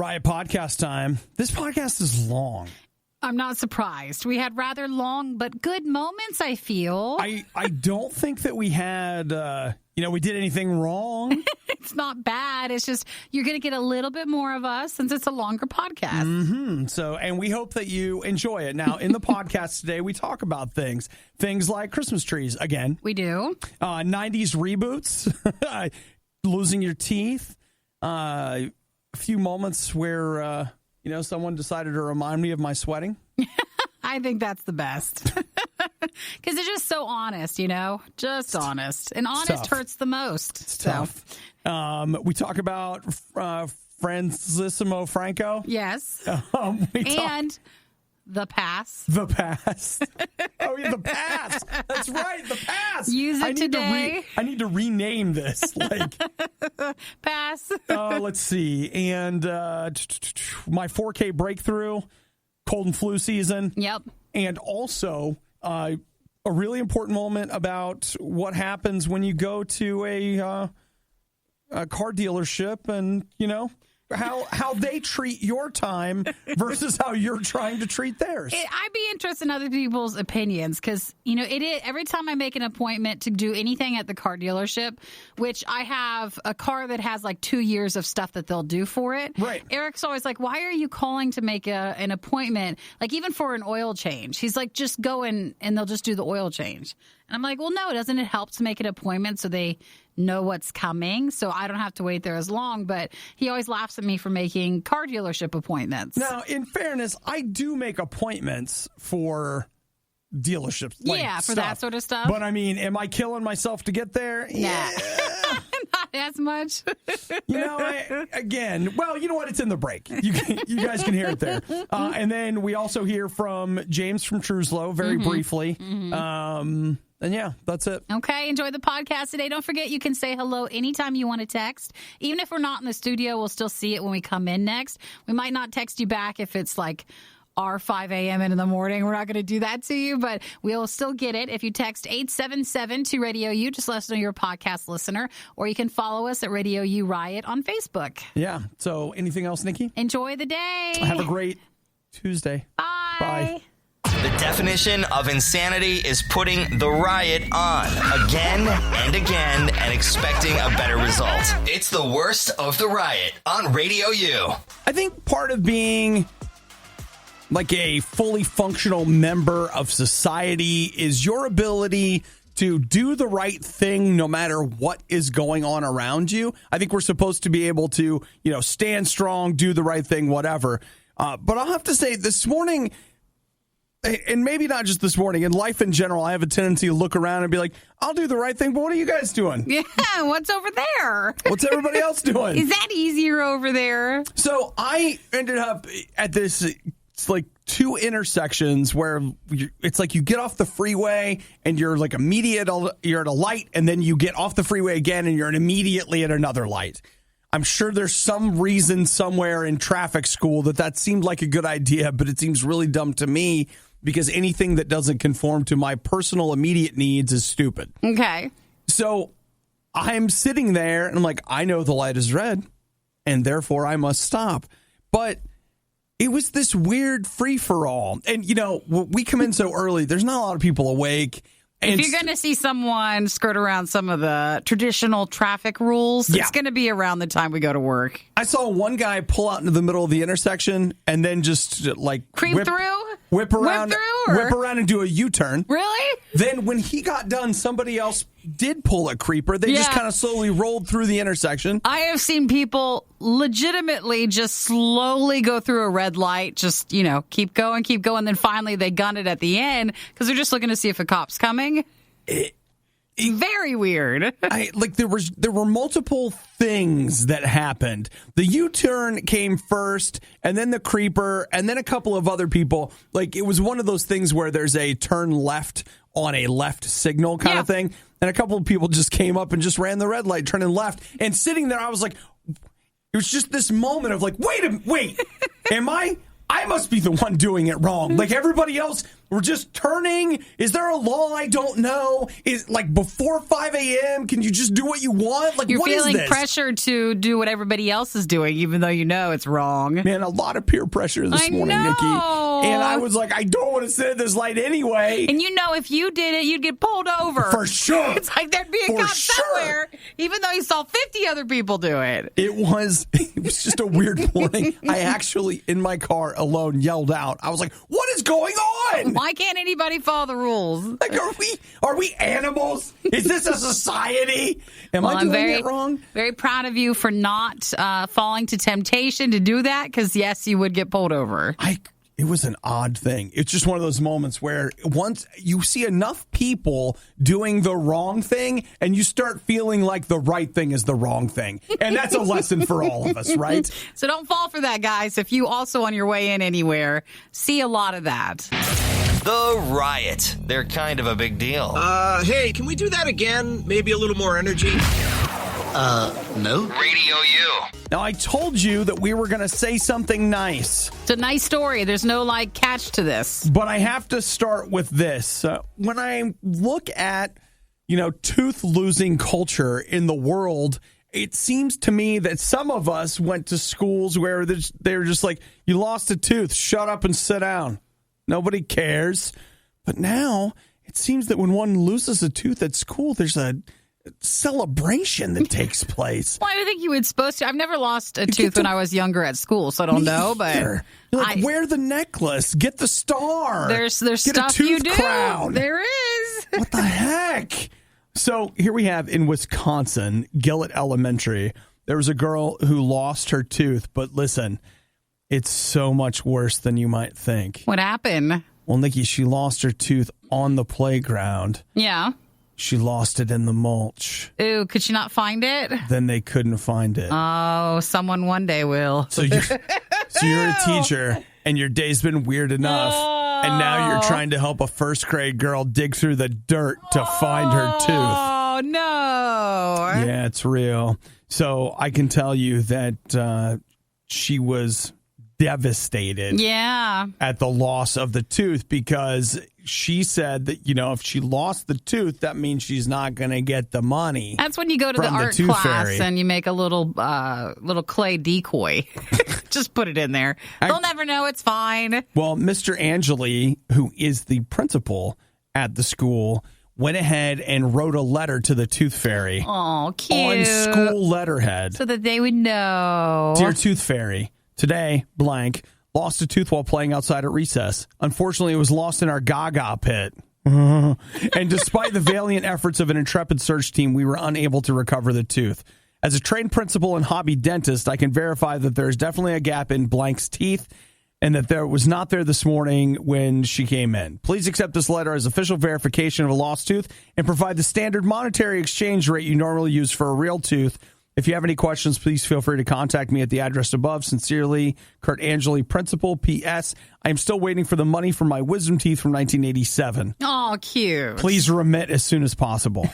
Riot podcast time. This podcast is long. I'm not surprised. We had rather long but good moments, I feel. I don't think that we had, we did anything wrong. It's not bad. It's just you're going to get a little bit more of us since it's a longer podcast. Mm-hmm. So, and we hope that you enjoy it. Now, in the podcast today, we talk about things like Christmas trees, again. We do. 90s reboots, losing your teeth, a few moments where, someone decided to remind me of my sweating. I think that's the best. Because it's just so honest, just honest. And honest hurts the most. It's tough. We talk about Friendsissimo Franco. Yes. And the pass. The pass. Oh, yeah, the pass. That's right, the pass. Use it today. I need to rename this. Pass. Let's see. And my 4K breakthrough, cold and flu season. Yep. And also a really important moment about what happens when you go to a car dealership and, how they treat your time versus how you're trying to treat theirs. I'd be interested in other people's opinions because, every time I make an appointment to do anything at the car dealership, which I have a car that has like 2 years of stuff that they'll do for it. Right. Eric's always like, why are you calling to make an appointment? Like even for an oil change. He's like, just go in and they'll just do the oil change. And I'm like, well, no, doesn't it help to make an appointment so they know what's coming so I don't have to wait there as long? But he always laughs at me for making car dealership appointments. Now, in fairness, I do make appointments for dealerships. For that sort of stuff. But I mean, am I killing myself to get there? Yeah. Not as much. Again, you know what? It's in the break. You guys can hear it there. And then we also hear from James from Truslow very briefly. Mm-hmm. And yeah, that's it. Okay, enjoy the podcast today. Don't forget you can say hello anytime you want to text. Even if we're not in the studio, we'll still see it when we come in next. We might not text you back if it's like our 5 a.m. in the morning. We're not going to do that to you, but we'll still get it. If you text 877 to RadioU, just let us know you're a podcast listener, or you can follow us at RadioU Riot on Facebook. Yeah. So anything else, Nikki? Enjoy the day. Have a great Tuesday. Bye. Bye. The definition of insanity is putting the riot on again and again and expecting a better result. It's the worst of the riot on Radio U. I think part of being like a fully functional member of society is your ability to do the right thing no matter what is going on around you. I think we're supposed to be able to, stand strong, do the right thing, whatever. But I'll have to say this morning, and maybe not just this morning, in life in general, I have a tendency to look around and be like, I'll do the right thing, but what are you guys doing? Yeah, what's over there? What's everybody else doing? Is that easier over there? So I ended up at this, it's like two intersections where it's like you get off the freeway and you're like you're at a light, and then you get off the freeway again and you're immediately at another light. I'm sure there's some reason somewhere in traffic school that seemed like a good idea, but it seems really dumb to me because anything that doesn't conform to my personal immediate needs is stupid. Okay. So I'm sitting there and I'm like, I know the light is red and therefore I must stop. But it was this weird free-for-all. And, we come in so early, there's not a lot of people awake. If you're going to see someone skirt around some of the traditional traffic rules, it's going to be around the time we go to work. I saw one guy pull out into the middle of the intersection and then just creep through? Whip around and do a U-turn. Really? Then when he got done, somebody else did pull a creeper. They just kind of slowly rolled through the intersection. I have seen people legitimately just slowly go through a red light, just, keep going. Then finally they gun it at the end because they're just looking to see if a cop's coming. Very weird. There were multiple things that happened. The U-turn came first, and then the creeper, and then a couple of other people. It was one of those things where there's a turn left on a left signal kind of thing, and a couple of people just came up and just ran the red light, turning left, and sitting there, I was like, it was just this moment of wait, am I must be the one doing it wrong. Everybody else We're just turning. Is there a law I don't know? Is like before 5 a.m., can you just do what you want? Like, You're what is feeling this? pressure to do what everybody else is doing, even though you know it's wrong. Man, a lot of peer pressure this morning, Nikki. And I was like, I don't want to sit at this light anyway. And you know, if you did it, you'd get pulled over. For sure. It's like there'd be a cop somewhere, even though you saw 50 other people do it. It was just a weird morning. I actually, in my car alone, yelled out. I was like, what is going on? Why can't anybody follow the rules? Like, are we animals? Is this a society? Am I doing it wrong? Very proud of you for not falling to temptation to do that, because, yes, you would get pulled over. It was an odd thing. It's just one of those moments where once you see enough people doing the wrong thing and you start feeling like the right thing is the wrong thing. And that's a lesson for all of us, right? So don't fall for that, guys. If you also on your way in anywhere see a lot of that. The Riot. They're kind of a big deal. Hey, can we do that again? Maybe a little more energy? No. Radio U. Now, I told you that we were going to say something nice. It's a nice story. There's no, catch to this. But I have to start with this. When I look at, tooth losing culture in the world, it seems to me that some of us went to schools where they're just like, you lost a tooth, shut up and sit down. Nobody cares. But now it seems that when one loses a tooth at school, there's a celebration that takes place. Well, I think you were supposed to. I've never lost a tooth when I was younger at school, so I don't know. But wear the necklace, get the star. There's get stuff a tooth you do. crown. There is. What the heck? So here we have in Wisconsin, Gillett Elementary. There was a girl who lost her tooth, but listen, it's so much worse than you might think. What happened? Well, Nikki, she lost her tooth on the playground. Yeah. She lost it in the mulch. Ooh, could she not find it? Then they couldn't find it. Oh, someone one day will. So you're a teacher, and your day's been weird enough, and now you're trying to help a first grade girl dig through the dirt to find her tooth. Oh, no. Yeah, it's real. So I can tell you that she was devastated at the loss of the tooth, because she said that, if she lost the tooth, that means she's not going to get the money. That's when you go to the art class and you make a little clay decoy. Just put it in there. They'll never know. It's fine. Well, Mr. Angeli, who is the principal at the school, went ahead and wrote a letter to the Tooth Fairy. Oh, cute. On school letterhead. So that they would know. Dear Tooth Fairy, today, blank, lost a tooth while playing outside at recess. Unfortunately, it was lost in our Gaga pit. And despite the valiant efforts of an intrepid search team, we were unable to recover the tooth. As a trained principal and hobby dentist, I can verify that there is definitely a gap in blank's teeth and that there was not there this morning when she came in. Please accept this letter as official verification of a lost tooth and provide the standard monetary exchange rate you normally use for a real tooth. If you have any questions, please feel free to contact me at the address above. Sincerely, Kurt Angeli, Principal. P.S. I am still waiting for the money for my wisdom teeth from 1987. Oh, cute. Please remit as soon as possible.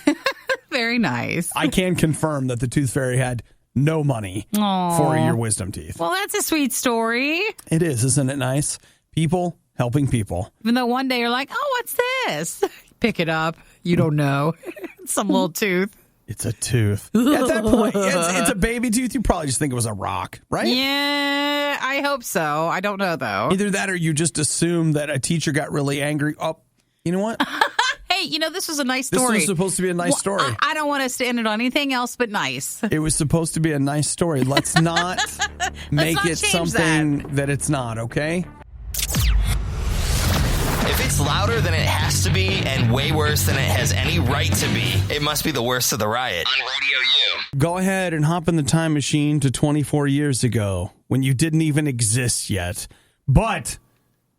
Very nice. I can confirm that the Tooth Fairy had no money for your wisdom teeth. Well, that's a sweet story. It is, isn't it nice? People helping people. Even though one day you're like, oh, what's this? Pick it up. You don't know. Some little tooth. It's a tooth. At that point, it's a baby tooth. You probably just think it was a rock, right? Yeah, I hope so. I don't know, though. Either that or you just assume that a teacher got really angry. Oh, you know what? Hey, this was a nice story. This was supposed to be a nice story. I don't want us to end it on anything else but nice. It was supposed to be a nice story. Let's not make it something that it's not, okay? If it's louder than it has to be and way worse than it has any right to be, it must be the worst of the riot. On Radio U. Go ahead and hop in the time machine to 24 years ago when you didn't even exist yet. But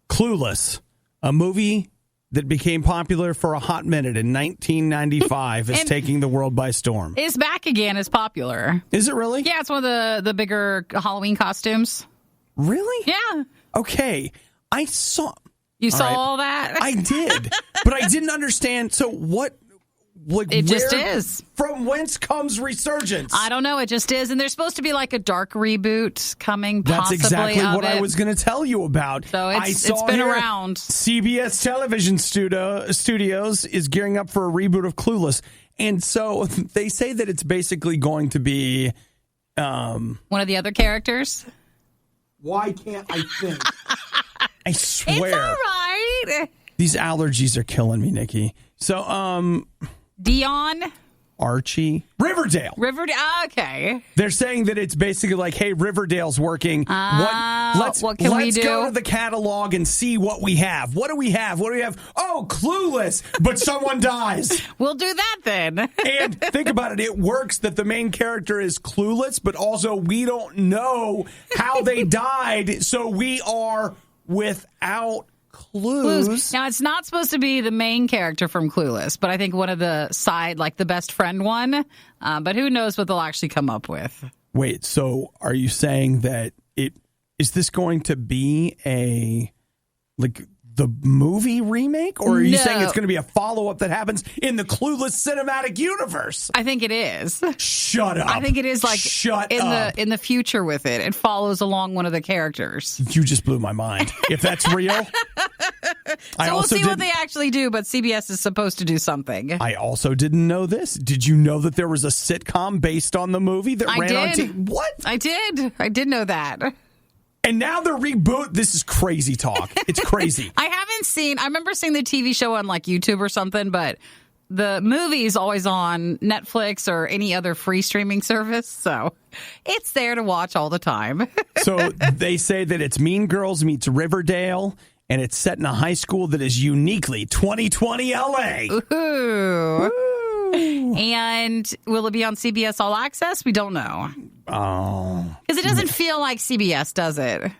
Clueless, a movie that became popular for a hot minute in 1995, is taking the world by storm. It's back again. It's popular. Is it really? Yeah, it's one of the bigger Halloween costumes. Really? Yeah. Okay. I saw... You saw all that? I did, but I didn't understand. So what It just is. From whence comes Resurgence? I don't know. It just is. And there's supposed to be like a dark reboot coming That's possibly exactly of what it. I was going to tell you about. So it's been around. CBS Television Studios is gearing up for a reboot of Clueless. And so they say that it's basically going to be... one of the other characters? Why can't I think? I swear. It's all right. These allergies are killing me, Nikki. So, Dion? Archie? Riverdale. Okay. They're saying that it's basically like, hey, Riverdale's working. What can we do? Let's go to the catalog and see what we have. What do we have? Oh, Clueless, but someone dies. We'll do that then. And think about it. It works that the main character is clueless, but also we don't know how they died, so we are without clues. Now, it's not supposed to be the main character from Clueless, but I think one of the side, like the best friend one. But who knows what they'll actually come up with. Wait, so are you saying that is this going to be the movie remake? Or are you saying it's going to be a follow-up that happens in the Clueless cinematic universe? I think it is. Shut up. I think it is like Shut up. in the future with it. It follows along one of the characters. You just blew my mind. If that's real. So we'll see what they actually do, but CBS is supposed to do something. I also didn't know this. Did you know that there was a sitcom based on the movie that ran on TV? What? I did know that. And now they're reboot. This is crazy talk. It's crazy. I remember seeing the TV show on like YouTube or something, but the movie is always on Netflix or any other free streaming service. So it's there to watch all the time. So they say that it's Mean Girls meets Riverdale, and it's set in a high school that is uniquely 2020 LA. Ooh. And will it be on CBS All Access? We don't know. Oh. Because it doesn't feel like CBS, does it?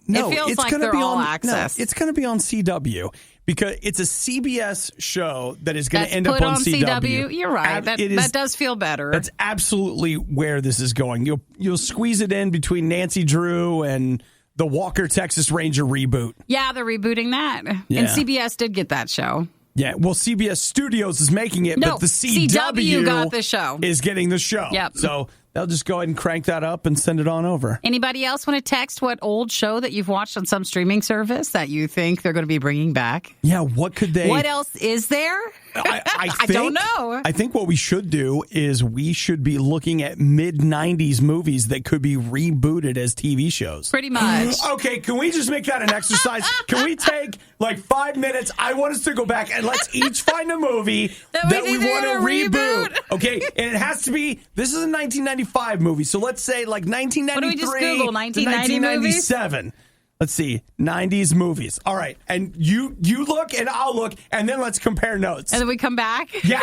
No, it feels it's like gonna they're be all on, access. No, it's going to be on CW because it's a CBS show that is going to end put up on CW. You're right. That does feel better. That's absolutely where this is going. You'll squeeze it in between Nancy Drew and the Walker Texas Ranger reboot. Yeah, they're rebooting that. Yeah. And CBS did get that show. Yeah, well, CBS Studios is making it, but the CW got the show. Is getting the show. Yep. So they'll just go ahead and crank that up and send it on over. Anybody else want to text what old show that you've watched on some streaming service that you think they're going to be bringing back? Yeah, what could they... What else is there? I don't know. I think what we should do is we should be looking at mid-90s movies that could be rebooted as TV shows. Pretty much. Okay, can we just make that an exercise? Can we take like 5 minutes? I want us to go back and let's each find a movie that we want to reboot. Okay, and it has to be, this is a 1995 movie, so let's say like 1993 what do we just Google, 1990 1997. Movies? Let's see, 90s movies. All right, and you look and I'll look, and then let's compare notes. And then we come back? Yeah.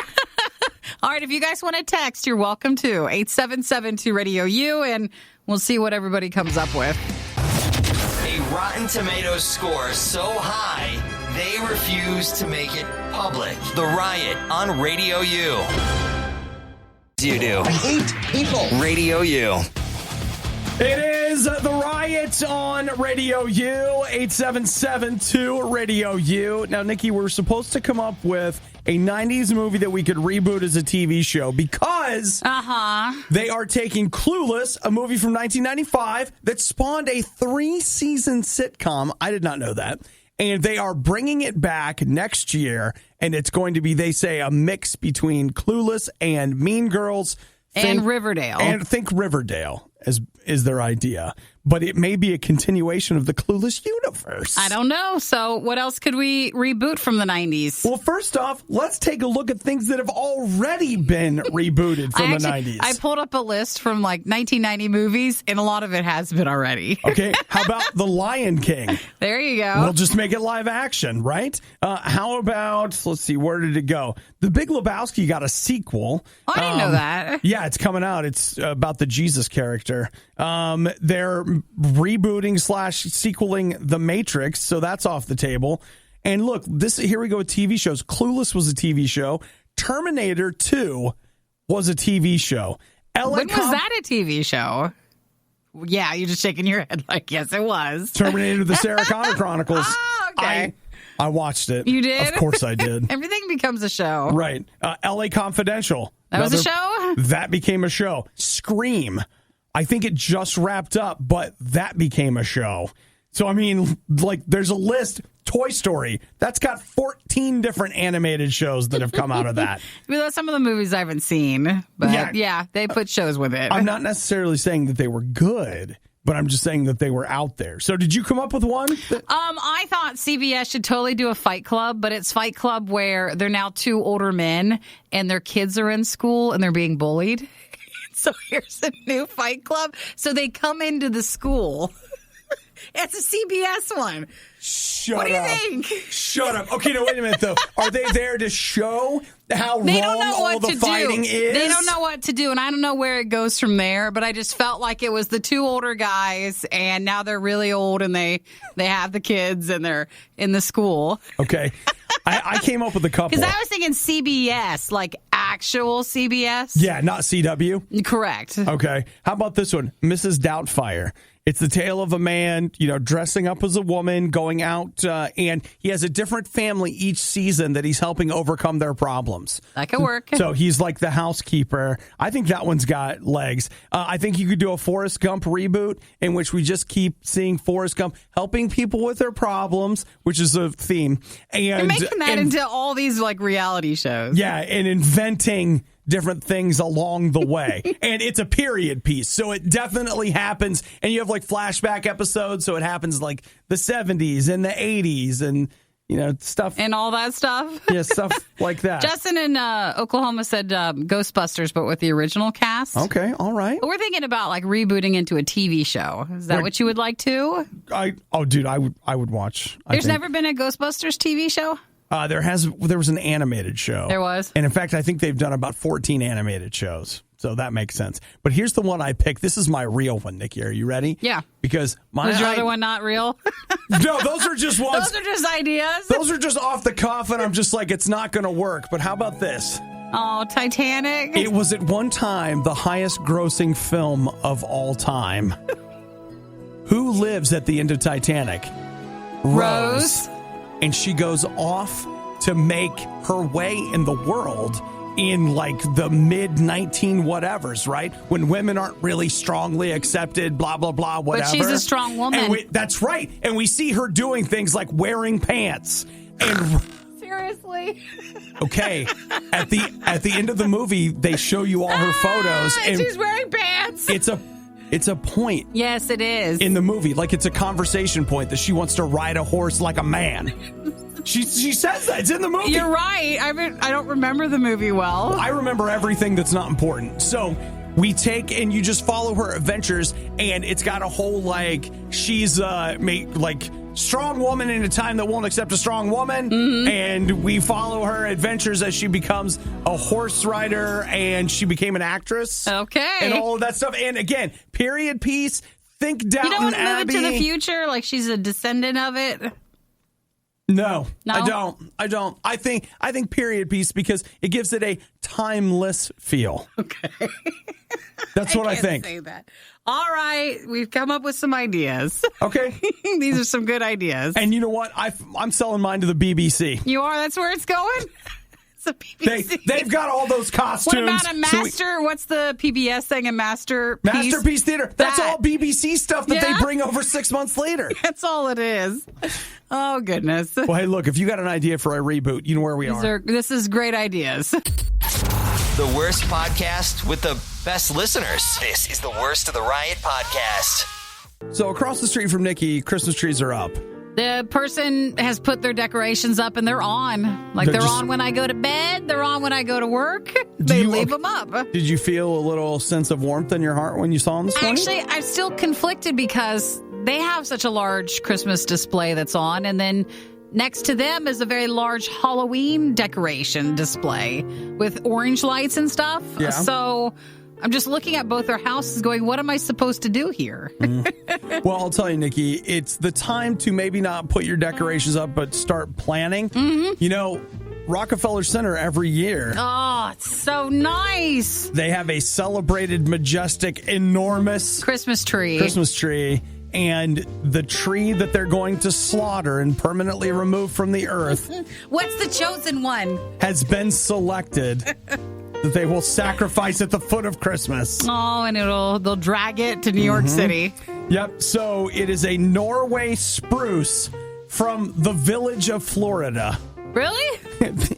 All right, if you guys want to text, you're welcome to 877-2-RADIO-U, and we'll see what everybody comes up with. A Rotten Tomatoes score so high, they refuse to make it public. The Riot on Radio U. You do. I hate people. Radio U. It is The Riot on Radio U, 877-2-RADIO-U. Now, Nikki, we're supposed to come up with a 90s movie that we could reboot as a TV show because they are taking Clueless, a movie from 1995 that spawned a 3-season sitcom. I did not know that. And they are bringing it back next year, and it's going to be, they say, a mix between Clueless and Mean Girls. And Riverdale. And think Riverdale is their idea. But it may be a continuation of the Clueless universe. I don't know. So what else could we reboot from the 90s? Well, first off, let's take a look at things that have already been rebooted from the 90s. I pulled up a list from like 1990 movies, and a lot of it has been already. Okay, how about The Lion King? There you go. We'll just make it live action, right? How about, let's see, where did it go? The Big Lebowski got a sequel. Oh, I didn't know that. Yeah, it's coming out. It's about the Jesus character. They're rebooting / sequeling The Matrix, so that's off the table. And look, here we go with TV shows. Clueless was a TV show. Terminator 2 was a TV show. When was that a TV show? Yeah, you're just shaking your head like, yes, it was. Terminator: The Sarah Connor Chronicles. Oh, okay. I watched it. You did? Of course I did. Everything becomes a show. Right. LA Confidential. That was a show? That became a show. Scream. I think it just wrapped up, but that became a show. So, I mean, like, there's a list. Toy Story. That's got 14 different animated shows that have come out of that. Some of the movies I haven't seen, but yeah, they put shows with it. I'm not necessarily saying that they were good, but I'm just saying that they were out there. So did you come up with one? I thought CBS should totally do a Fight Club, but it's Fight Club where they're now two older men and their kids are in school and they're being bullied. So here's a new Fight Club. So they come into the school. It's a CBS one. Shut what up. do you think? Shut up. Okay, no, wait a minute, though. Are they there to show how wrong all the fighting is? They don't know what to do, and I don't know where it goes from there, but I just felt like it was the two older guys, and now they're really old, and they have the kids, and they're in the school. Okay. I came up with a couple. Because I was thinking CBS, like actual CBS. Yeah, not CW? Correct. Okay. How about this one? Mrs. Doubtfire. It's the tale of a man, dressing up as a woman, going out, and he has a different family each season that he's helping overcome their problems. That could work. So he's like the housekeeper. I think that one's got legs. I think you could do a Forrest Gump reboot in which we just keep seeing Forrest Gump helping people with their problems, which is a theme. And you're making that into all these like reality shows. Yeah, and inventing different things along the way. And it's a period piece, so it definitely happens. And you have like flashback episodes, so it happens like the 70s and the 80s and stuff. And all that stuff? Yeah, stuff like that. Justin in Oklahoma said Ghostbusters, but with the original cast. Okay, all right. But we're thinking about like rebooting into a TV show. Is that what you would like to? I would watch. There's never been a Ghostbusters TV show? There was an animated show. There was? And in fact, I think they've done about 14 animated shows. So that makes sense. But here's the one I picked. This is my real one, Nikki. Are you ready? Yeah. Because was your other one not real? No, those are just ones. Those are just ideas. Those are just off the cuff, and I'm just like, it's not going to work. But how about this? Oh, Titanic. It was at one time the highest grossing film of all time. Who lives at the end of Titanic? Rose. And she goes off to make her way in the world in like the mid 19 whatevers, right? When women aren't really strongly accepted, blah, blah, blah, whatever. But she's a strong woman. That's right. And we see her doing things like wearing pants. And seriously. Okay. At the end of the movie, they show you all her photos. And she's wearing pants. It's a point. Yes, it is. In the movie. Like it's a conversation point that she wants to ride a horse like a man. She says that. It's in the movie. You're right. I don't remember the movie well. I remember everything that's not important. So we take and you just follow her adventures, and it's got a whole like she's like strong woman in a time that won't accept a strong woman. Mm-hmm. And we follow her adventures as she becomes a horse rider, and she became an actress. Okay. And all of that stuff. And again, period piece. Think Downton Abbey. You don't want to move it to the future? Like she's a descendant of it? No, I don't. I think period piece because it gives it a timeless feel. Okay. That's what I think. Say that. All right, we've come up with some ideas. Okay. These are some good ideas. And you know what? I'm selling mine to the BBC. You are? That's where it's going? It's a BBC. They've got all those costumes. What about a master? What's the PBS thing? A masterpiece? Masterpiece Theater. That's all BBC stuff that they bring over 6 months later. That's all it is. Oh, goodness. Well, hey, look, if you got an idea for a reboot, you know where we are. This is great ideas. The worst podcast with the best listeners. This is the Worst of the Riot podcast. So across the street from Nikki, Christmas trees are up. The person has put their decorations up and they're on. Like they're on when I go to bed. They're on when I go to work. They leave them up. Did you feel a little sense of warmth in your heart when you saw them this morning? Actually, I'm still conflicted because they have such a large Christmas display that's on. And then next to them is a very large Halloween decoration display with orange lights and stuff. Yeah. So I'm just looking at both their houses going, what am I supposed to do here? Well, I'll tell you, Nikki, it's the time to maybe not put your decorations up, but start planning. Mm-hmm. You know, Rockefeller Center every year. Oh, it's so nice. They have a celebrated, majestic, enormous Christmas tree. and the tree that they're going to slaughter and permanently remove from the earth What's the chosen one? has been selected that they will sacrifice at the foot of Christmas. Oh, and they'll drag it to New York City. Yep. So it is a Norway spruce from the village of Florida. Really?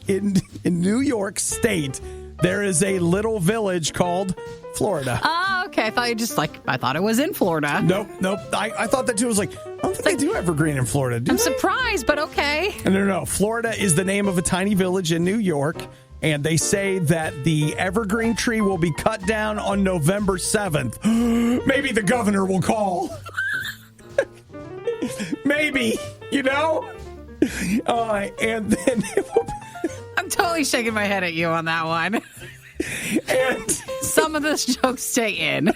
In New York State, there is a little village called Florida. Oh, okay. I thought it was in Florida. Nope. I thought that too. I was like, I don't think they do evergreen in Florida, do I'm they? surprised, but okay. No. Florida is the name of a tiny village in New York, and they say that the evergreen tree will be cut down on November 7th. Maybe the governor will call. Maybe, and then it will be... I'm totally shaking my head at you on that one. And some of those jokes stay in.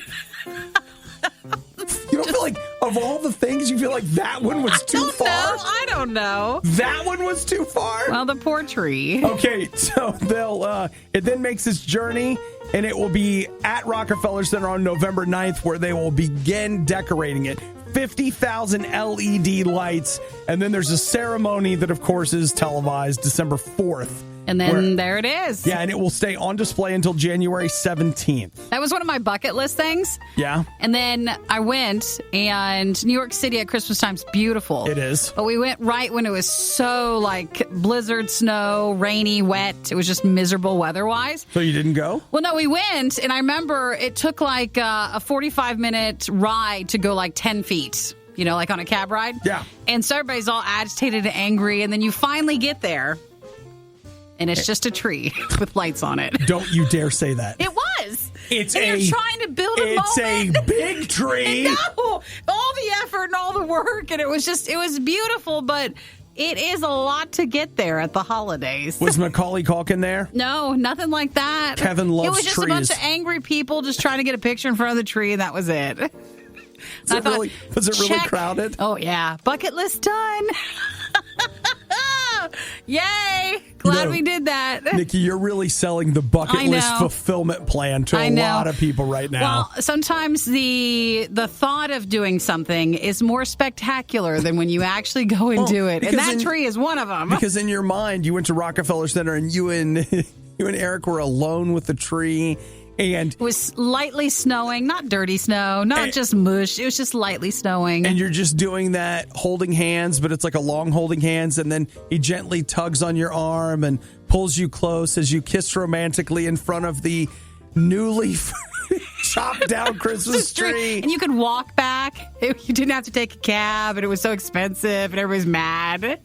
You don't feel like, of all the things, you feel like that one was too far? I don't know. That one was too far? Well, the poor tree. Okay, so it then makes its journey, and it will be at Rockefeller Center on November 9th, where they will begin decorating it. 50,000 LED lights, and then there's a ceremony that, of course, is televised December 4th. And then there it is. Yeah, and it will stay on display until January 17th. That was one of my bucket list things. Yeah. And then I went, and New York City at Christmas time is beautiful. It is. But we went right when it was so blizzard, snow, rainy, wet. It was just miserable weather-wise. So you didn't go? Well, no, we went, and I remember it took a 45-minute ride to go 10 feet. On a cab ride. Yeah. And so everybody's all agitated and angry, and then you finally get there. And it's just a tree with lights on it. Don't you dare say that. It was. You're trying to build a moment. It's a big tree. No, all the effort and all the work, and it was beautiful, but it is a lot to get there at the holidays. Was Macaulay Culkin there? No, nothing like that. Kevin loves trees. It was just trees. a bunch of angry people just trying to get a picture in front of the tree, and that was it. Was it really crowded? Oh, yeah. Bucket list done. Yay! Glad we did that. Nikki, you're really selling the bucket list fulfillment plan to a lot of people right now. Well, sometimes the thought of doing something is more spectacular than when you actually go and do it. And that tree is one of them. Because in your mind, you went to Rockefeller Center and you and Eric were alone with the tree. And it was lightly snowing, not dirty snow, not just mush. It was just lightly snowing. And you're just doing that holding hands, but it's like a long holding hands. And then he gently tugs on your arm and pulls you close as you kiss romantically in front of the newly chopped down Christmas tree. And you could walk back. You didn't have to take a cab, and it was so expensive, and everybody's mad.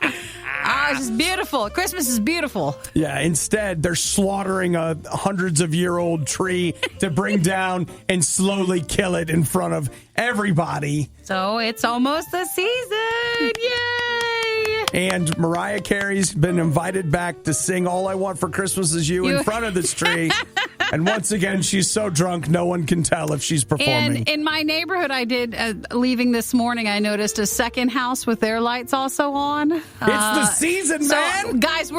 It's just beautiful. Christmas is beautiful. Yeah, instead, they're slaughtering a hundreds-of-year-old tree to bring down and slowly kill it in front of everybody. So it's almost the season. Yay! And Mariah Carey's been invited back to sing All I Want for Christmas Is You in front of this tree. And once again, she's so drunk, no one can tell if she's performing. And in my neighborhood, I did, leaving this morning, I noticed a second house with their lights also on. It's the season, man! So, guys,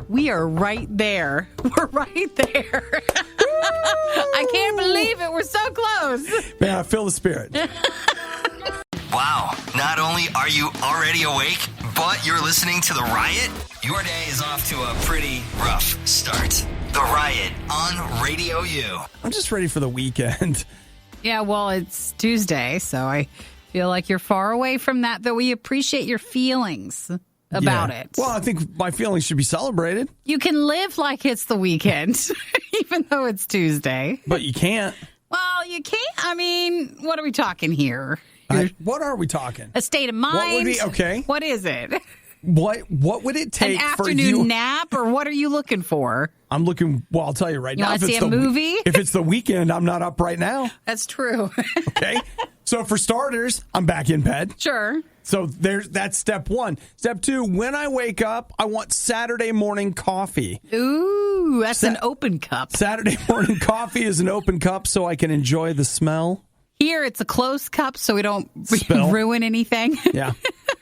we are right there. We're right there. I can't believe it. We're so close. Man, I feel the spirit. Wow. Not only are you already awake, but you're listening to The Riot? Your day is off to a pretty rough start. The Riot on RadioU. I'm just ready for the weekend. Yeah, well, it's Tuesday, so I feel like you're far away from that, though we appreciate your feelings about it. Well, I think my feelings should be celebrated. You can live like it's the weekend, even though it's Tuesday. But you can't. Well, you can't. I mean, what are we talking here? What are we talking? A state of mind? What would be, okay. What is it? What would it take for you? An afternoon nap, or what are you looking for? I'm looking, well, I'll tell you right now. You want to see a movie? If it's the weekend, I'm not up right now. That's true. Okay. So for starters, I'm back in bed. Sure. So that's step one. Step two, when I wake up, I want Saturday morning coffee. Ooh, that's an open cup. Saturday morning coffee is an open cup so I can enjoy the smell. Here, it's a closed cup so we don't Spill. ruin anything. Yeah.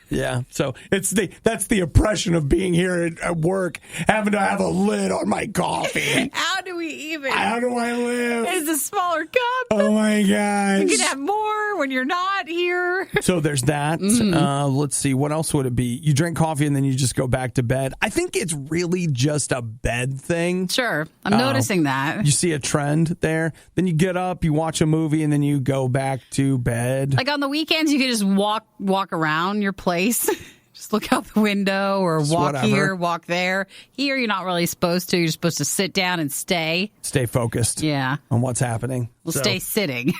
Yeah, so that's the oppression of being here at work, having to have a lid on my coffee. How do we even? How do I live? It's a smaller cup. Oh my gosh. You can have more when you're not here. So there's that. Let's see. What else would it be? You drink coffee and then you just go back to bed. I think it's really just a bed thing. Sure. I'm noticing that. You see a trend there. Then you get up, you watch a movie, and then you go back to bed. Like on the weekends, you can just walk around your place. Just look out the window or walk here, walk there. Here, you're not really supposed to. You're supposed to sit down and stay. Stay focused. Yeah. On what's happening. Well, stay sitting.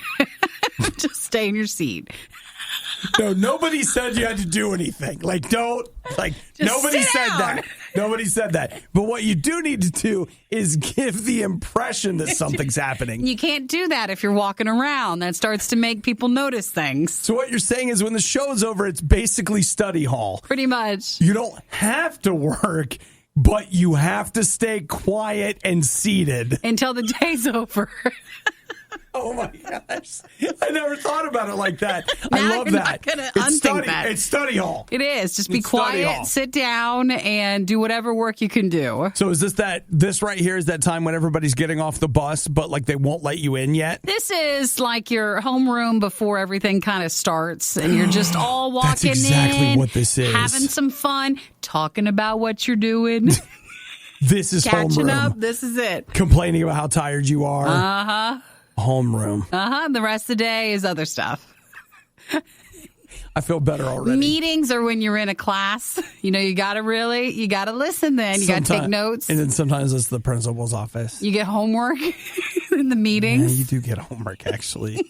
Just stay in your seat. No, nobody said you had to do anything. Nobody said that. Nobody said that. But what you do need to do is give the impression that something's happening. You can't do that if you're walking around. That starts to make people notice things. So what you're saying is when the show's over, it's basically study hall. Pretty much. You don't have to work, but you have to stay quiet and seated. Until the day's over. Oh my gosh. I never thought about it like that. Now I love you're that. Not gonna unthink that. It's study hall. It is. Just be It's study hall. quiet, sit down, and do whatever work you can do. So is this right here is that time when everybody's getting off the bus, but they won't let you in yet? This is like your homeroom before everything kind of starts, and you're just all walking That's exactly in, what this is. having some fun, talking about what you're doing. This is Catching homeroom. up. This is it. Complaining about how tired you are. Uh-huh. Homeroom. The rest of the day is other stuff. I feel better already. Meetings are when you're in a class. You got to listen then. You got to take notes. And then sometimes it's the principal's office. You get homework in the meetings. Yeah, you do get homework, actually.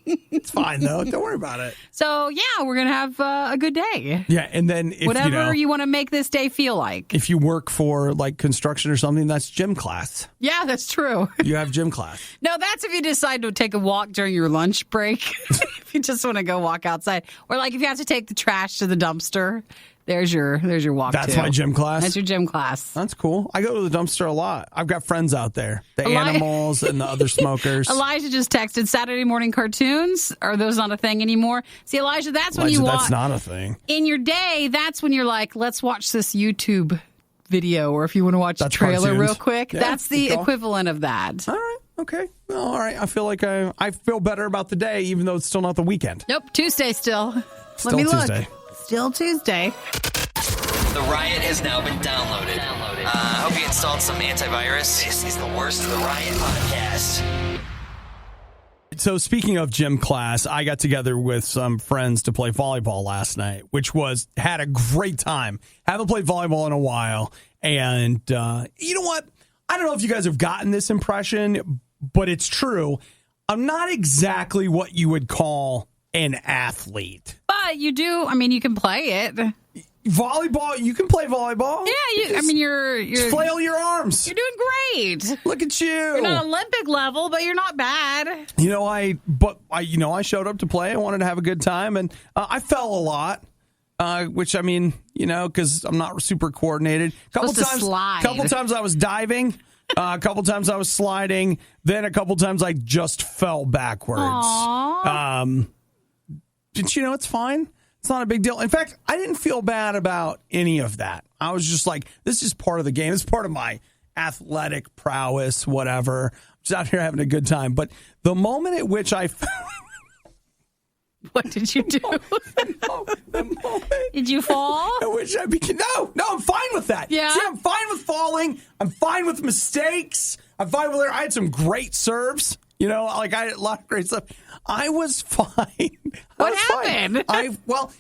It's fine, though. Don't worry about it. So, yeah, we're going to have a good day. Yeah, and then if whatever you want to make this day feel like. If you work for construction or something, that's gym class. Yeah, that's true. You have gym class. No, that's if you decide to take a walk during your lunch break. If you just want to go walk outside. Or if you have to take the trash to the dumpster. There's your walk. That's my gym class? That's your gym class. That's cool. I go to the dumpster a lot. I've got friends out there. The animals and the other smokers. Elijah just texted Saturday morning cartoons. Are those not a thing anymore? See, Elijah, that's when you watch. That's not a thing. In your day, that's when you're like, let's watch this YouTube video. Or if you want to watch a trailer cartoons. Real quick. Yeah, that's the equivalent of that. All right. Okay. Well, all right. I feel like I feel better about the day, even though it's still not the weekend. Nope. Tuesday still. Still Let me Tuesday. look. Still Tuesday. The Riot has now been downloaded. I hope you installed some antivirus. This is the worst of the Riot podcast. So speaking of gym class, I got together with some friends to play volleyball last night, which had a great time. Haven't played volleyball in a while. And you know what? I don't know if you guys have gotten this impression, but it's true. I'm not exactly what you would call an athlete. But you do. I mean, you can play it. Volleyball, you can play volleyball. Yeah, you're just flail your arms. You're doing great. Look at you. You're not Olympic level, but you're not bad. I showed up to play. I wanted to have a good time, and I fell a lot. Which because I'm not super coordinated. Couple times I was diving. A couple times I was sliding. Then a couple times I just fell backwards. Aww. But it's fine. It's not a big deal. In fact, I didn't feel bad about any of that. I was just like, this is part of the game. It's part of my athletic prowess, whatever. I'm just out here having a good time. But the moment at which I What did you do? the moment did you fall? At which I became, no, I'm fine with that. Yeah. See, I'm fine with falling. I'm fine with mistakes. I'm fine with it. I had some great serves. I had a lot of great stuff. I was fine. What happened?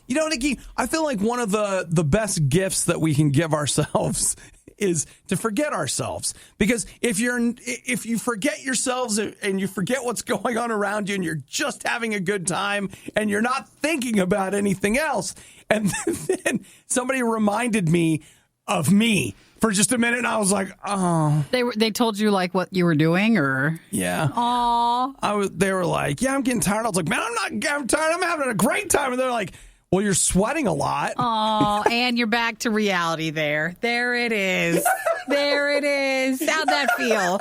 Nikki, I feel like one of the best gifts that we can give ourselves is to forget ourselves. Because if you forget yourselves and you forget what's going on around you and you're just having a good time and you're not thinking about anything else, and then somebody reminded me of me for just a minute, and I was like, oh. They told you what you were doing, or yeah. Aw. They were like, yeah, I'm getting tired. I was like, man, I'm tired. I'm having a great time. And they're like, well, you're sweating a lot. Oh, and you're back to reality there. There it is. There it is. How'd that feel?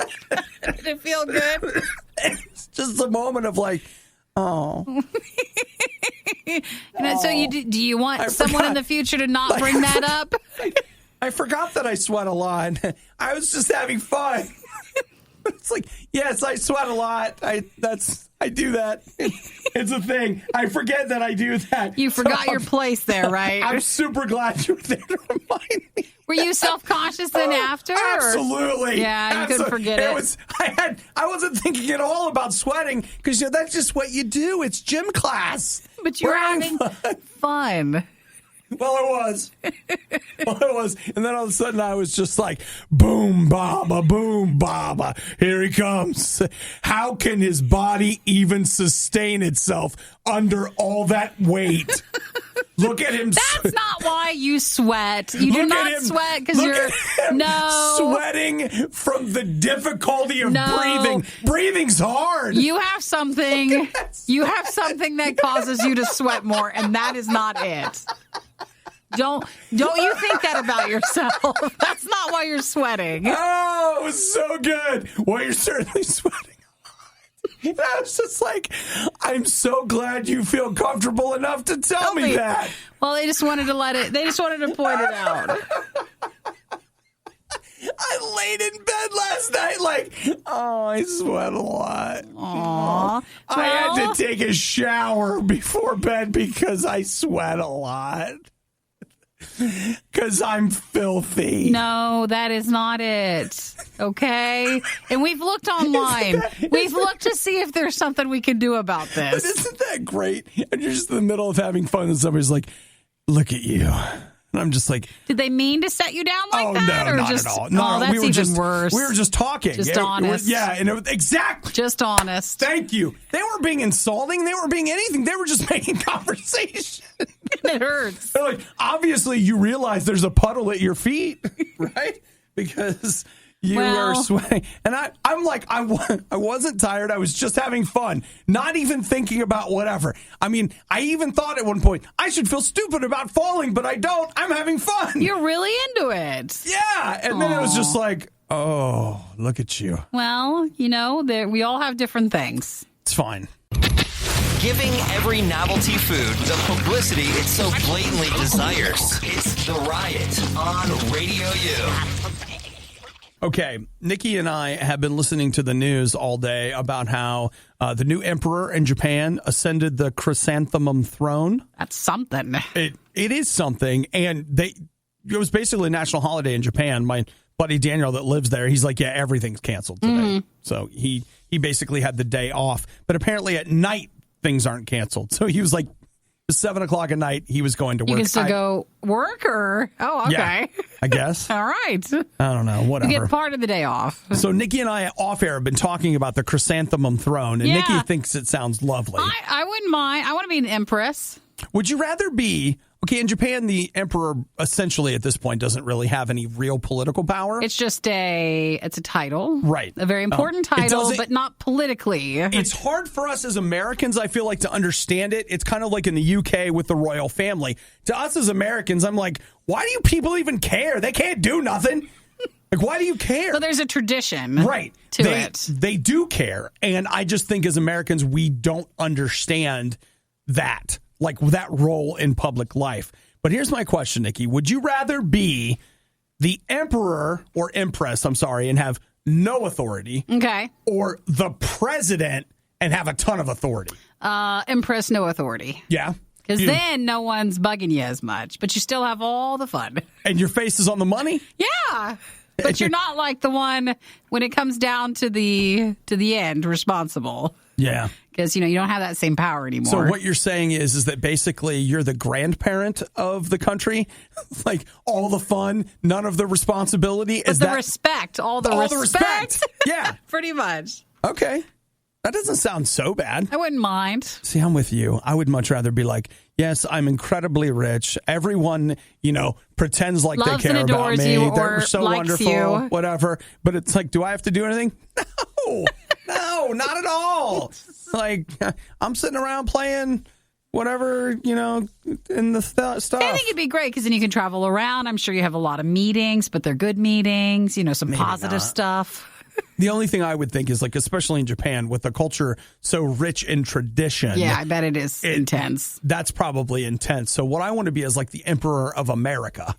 Did it feel good? It's just a moment of oh. So do you want someone in the future to not bring that up? I forgot that I sweat a lot. I was just having fun. It's like, yes, I sweat a lot. I do that. It's a thing. I forget that I do that. You forgot your place there, right? I'm super glad you were there to remind me. Were you self-conscious then after? Absolutely. Yeah, you couldn't forget it. I wasn't thinking at all about sweating because that's just what you do. It's gym class. But you're having fun. Well, it was. And then all of a sudden I was just like, boom, baba, here he comes. How can his body even sustain itself under all that weight? Look at him. That's not why you sweat. You do not sweat because you're sweating from the difficulty of breathing. Breathing's hard. You have something. You have something that causes you to sweat more, and that is not it. Don't you think that about yourself? That's not why you're sweating. Oh, it was so good. Well, you're certainly sweating a lot. And I was just like, I'm so glad you feel comfortable enough to tell me that. Well, they just wanted to point it out. I laid in bed last night like, I sweat a lot. Aww. I had to take a shower before bed because I sweat a lot. Because I'm filthy. No, that is not it. Okay? And we've looked online. We've looked to see if there's something we can do about this. But isn't that great? And you're just in the middle of having fun and somebody's like, look at you. And I'm just like... Did they mean to set you down like that? No, or not just, at all. No, that's even worse. We were just talking. Just honest. Exactly. Just honest. Thank you. They weren't being insulting. They weren't being anything. They were just making conversation. It hurts. They're like, obviously, you realize there's a puddle at your feet, right? Because... You were sweating. And I'm like, I wasn't tired. I was just having fun. Not even thinking about whatever. I mean, I even thought at one point, I should feel stupid about falling, but I don't. I'm having fun. You're really into it. Yeah. And then it was just like, oh, look at you. Well, we all have different things. It's fine. Giving every novelty food the publicity it so blatantly desires. It's The Riot on Radio U. Okay, Nikki and I have been listening to the news all day about how the new emperor in Japan ascended the Chrysanthemum Throne. That's something. It is something, and it was basically a national holiday in Japan. My buddy Daniel that lives there, he's like, yeah, everything's canceled today. Mm-hmm. So he basically had the day off, but apparently at night things aren't canceled. So he was like, 7 o'clock at night, he was going to work. You can still go work or? Oh, okay. Yeah, I guess. All right. I don't know. Whatever. You get part of the day off. So Nikki and I off air have been talking about the Chrysanthemum Throne, and Nikki thinks it sounds lovely. I wouldn't mind. I want to be an empress. Would you rather be... Okay, in Japan, the emperor essentially at this point doesn't really have any real political power. It's just a title. Right. A very important title, but not politically. It's hard for us as Americans, I feel like, to understand it. It's kind of like in the UK with the royal family. To us as Americans, I'm like, why do you people even care? They can't do nothing. Like, why do you care? Well, there's a tradition to it. They do care. And I just think as Americans, we don't understand that. Like that role in public life. But here's my question, Nikki. Would you rather be the emperor or empress, and have no authority? Okay. Or the president and have a ton of authority? Empress, no authority. Yeah. Because then no one's bugging you as much, but you still have all the fun. And your face is on the money? Yeah. But you're not like the one when it comes down to the end responsible. Yeah. Because, you don't have that same power anymore. So what you're saying is that basically you're the grandparent of the country? Like all the fun, none of the responsibility? But respect. All the respect. Yeah. Pretty much. Okay. That doesn't sound so bad. I wouldn't mind. See, I'm with you. I would much rather be like, yes, I'm incredibly rich. Everyone, pretends like loves they care and adores about me. You They're so wonderful, you. whatever. But it's like, do I have to do anything? No, not at all. Like, I'm sitting around playing whatever, in the stuff. I think it'd be great because then you can travel around. I'm sure you have a lot of meetings, but they're good meetings, some Maybe positive stuff. The only thing I would think is, like, especially in Japan, with a culture so rich in tradition. Yeah, I bet it is intense. That's probably intense. So what I want to be is like the Emperor of America,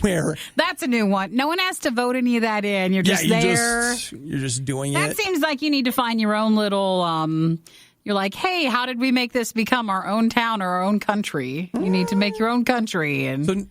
where... That's a new one. No one has to vote any of that in. You're just there. You're just doing that it. That seems like you need to find your own little... You're like, hey, how did we make this become our own town or our own country? You need to make your own country. And so,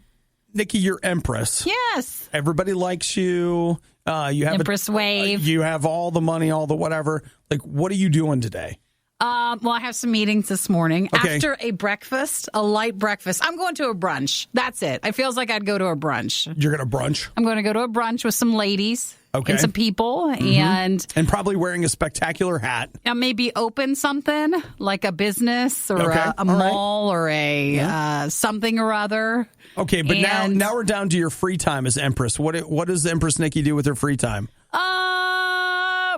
Nikki, you're Empress. Yes. Everybody likes you. You have Empress wave. You have all the money, all the whatever. Like, what are you doing today? Well, I have some meetings this morning. Okay. After a light breakfast, I'm going to a brunch. That's it. It feels like I'd go to a brunch. You're going to brunch? I'm going to go to a brunch with some ladies. Okay. And some people. And probably wearing a spectacular hat. Maybe open something like a business or a mall or a something or other. Okay, but now we're down to your free time as Empress. What does Empress Nikki do with her free time?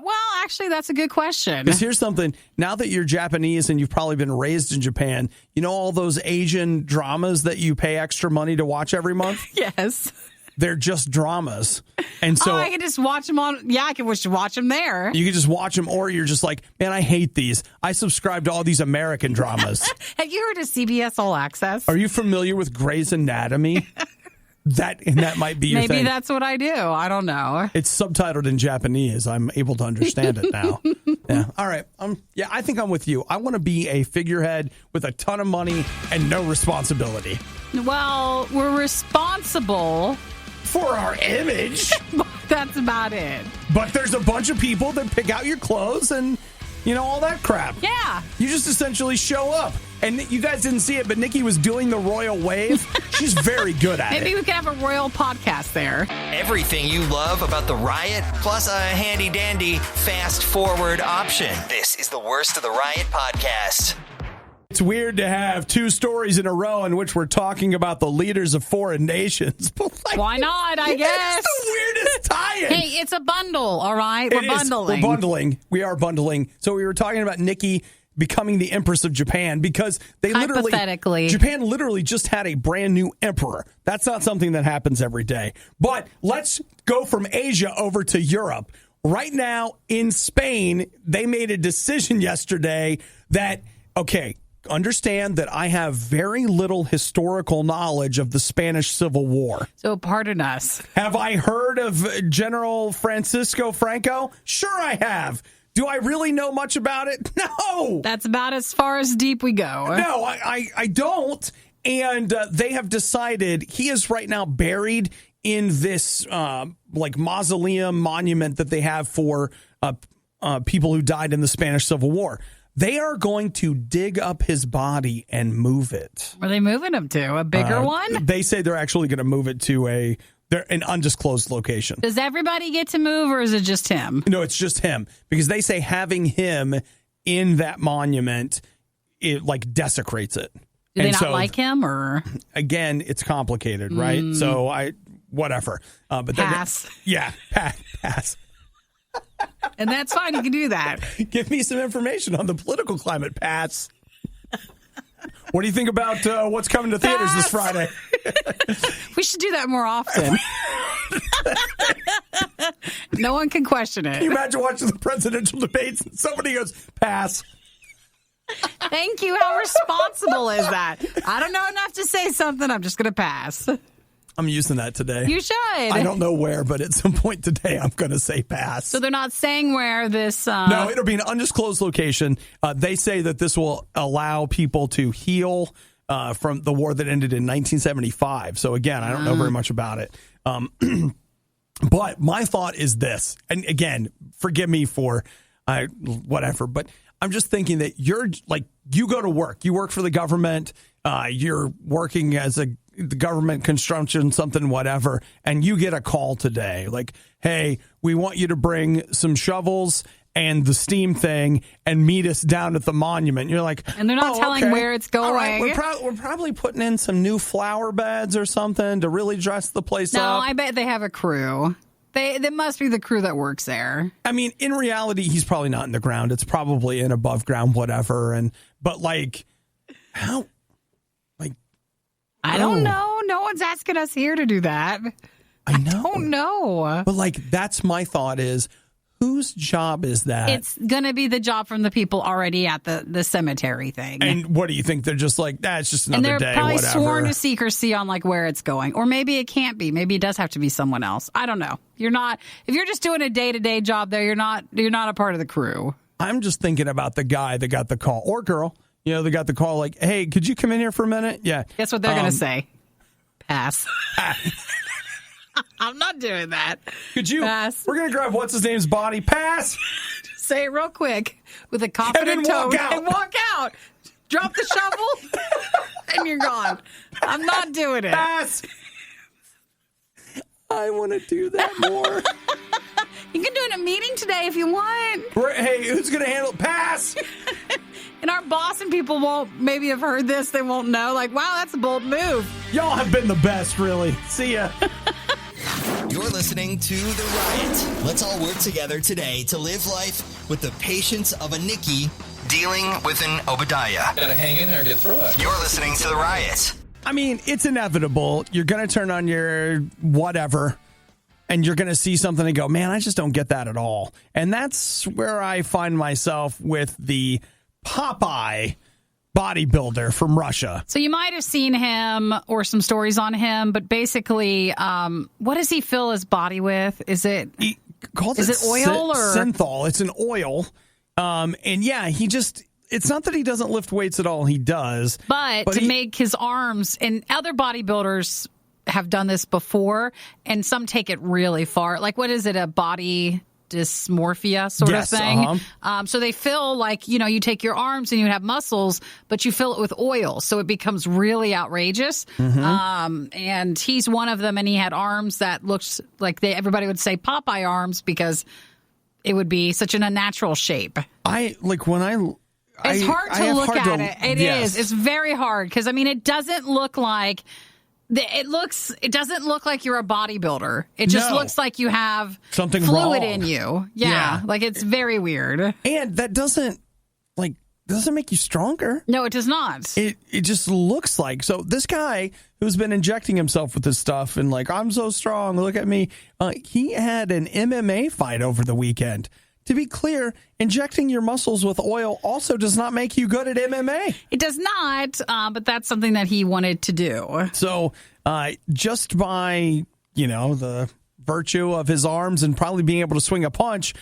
Well, actually, that's a good question. Because here's something. Now that you're Japanese and you've probably been raised in Japan, you know all those Asian dramas that you pay extra money to watch every month? Yes. They're just dramas. And so I can just watch them on. Yeah, I can just watch them there. You can just watch them, or you're just like, man, I hate these. I subscribe to all these American dramas. Have you heard of CBS All Access? Are you familiar with Grey's Anatomy? That might be your thing. Maybe that's what I do. I don't know. It's subtitled in Japanese. I'm able to understand it now. Yeah. All right. I think I'm with you. I want to be a figurehead with a ton of money and no responsibility. Well, we're responsible for our image. That's about it. But there's a bunch of people that pick out your clothes and, all that crap. Yeah. You just essentially show up. And you guys didn't see it, but Nikki was doing the royal wave. She's very good at it. Maybe we could have a royal podcast there. Everything you love about the Riot, plus a handy-dandy fast-forward option. This is the Worst of the Riot podcast. It's weird to have two stories in a row in which we're talking about the leaders of foreign nations. But why not, I guess? It's the weirdest tie-in. Hey, it's a bundle, all right? We're bundling. We're bundling. We are bundling. So we were talking about Nikki becoming the Empress of Japan because Japan literally just had a brand new emperor. That's not something that happens every day. But let's go from Asia over to Europe. Right now in Spain, they made a decision yesterday that, understand that I have very little historical knowledge of the Spanish Civil War. So pardon us. Have I heard of General Franco? Sure I have. Do I really know much about it? No. That's about as far as deep we go. No, I don't. And they have decided he is right now buried in this mausoleum monument that they have for people who died in the Spanish Civil War. They are going to dig up his body and move it. Are they moving him to a bigger one? They say they're actually going to move it to an undisclosed location. Does everybody get to move, or is it just him? No, it's just him, because they say having him in that monument, it desecrates it. Do they not like him, or again, it's complicated, right? So whatever. But pass. Pass. And that's fine. You can do that. Give me some information on the political climate. Pass. What do you think about what's coming to theaters this Friday? We should do that more often. No one can question it. Can you imagine watching the presidential debates and somebody goes, pass? Thank you. How responsible is that? I don't know enough to say something. I'm just going to pass. I'm using that today. You should. I don't know where, but at some point today, I'm going to say pass. So they're not saying where this... No, it'll be an undisclosed location. They say that this will allow people to heal from the war that ended in 1975. So again, I don't know very much about it. But my thought is this, and again, forgive me for whatever, but I'm just thinking that you go to work. You work for the government. You're working as the government construction, something, whatever, and you get a call today like, hey, we want you to bring some shovels and the steam thing and meet us down at the monument. You're like, and they're not telling where it's going. All right, we're probably putting in some new flower beds or something to really dress the place up. No, I bet they have a crew. They must be the crew that works there. I mean, in reality, he's probably not in the ground. It's probably in above ground, whatever. But how? I don't know. No one's asking us here to do that. I know. don't know. But like, that's my thought is, whose job is that? It's going to be the job from the people already at the cemetery thing. And what do you think? They're just like, it's just another day, and they're probably whatever. sworn to secrecy on like where it's going. Or maybe it can't be. Maybe it does have to be someone else. I don't know. You're not, if you're just doing a day-to-day job there, you're not a part of the crew. I'm just thinking about the guy that got the call, or girl, they got the call like, hey, could you come in here for a minute? Yeah. Guess what they're going to say? Pass. I'm not doing that. Could you? Pass. We're going to grab what's-his-name's body. Pass. Say it real quick with a confident tone. And walk out. Drop the shovel, and you're gone. I'm not doing it. Pass. I want to do that more. You can do it in a meeting today if you want. Hey, who's going to handle it? Pass. And our boss and people won't maybe have heard this. They won't know. Like, wow, that's a bold move. Y'all have been the best, really. See ya. You're listening to The Riot. Let's all work together today to live life with the patience of a Nikki dealing with an Obadiah. Gotta hang in there and get through it. You're listening to The Riot. I mean, it's inevitable. You're going to turn on your whatever, and you're going to see something and go, man, I just don't get that at all. And that's where I find myself with the Popeye bodybuilder from Russia. So you might have seen him or some stories on him, but basically, what does he fill his body with? Is it oil or synthol? It's an oil. And yeah, it's not that he doesn't lift weights at all. He does. But to make his arms, and other bodybuilders have done this before, and some take it really far. Like, what is it, a body dysmorphia sort of thing? So they fill, like, you take your arms and you have muscles, but you fill it with oil. So it becomes really outrageous. Mm-hmm. And he's one of them, and he had arms that looked like everybody would say Popeye arms because it would be such an unnatural shape. It's hard to look at it. It is. It's very hard because, I mean, it doesn't look like it doesn't look like you're a bodybuilder. It just looks like you have something fluid wrong in you. Yeah. Like, it's very weird. And that doesn't make you stronger. No, it does not. It just looks like. So this guy who's been injecting himself with this stuff and like, I'm so strong, look at me. He had an MMA fight over the weekend. To be clear, injecting your muscles with oil also does not make you good at MMA. It does not, but that's something that he wanted to do. So just by, the virtue of his arms and probably being able to swing a punch,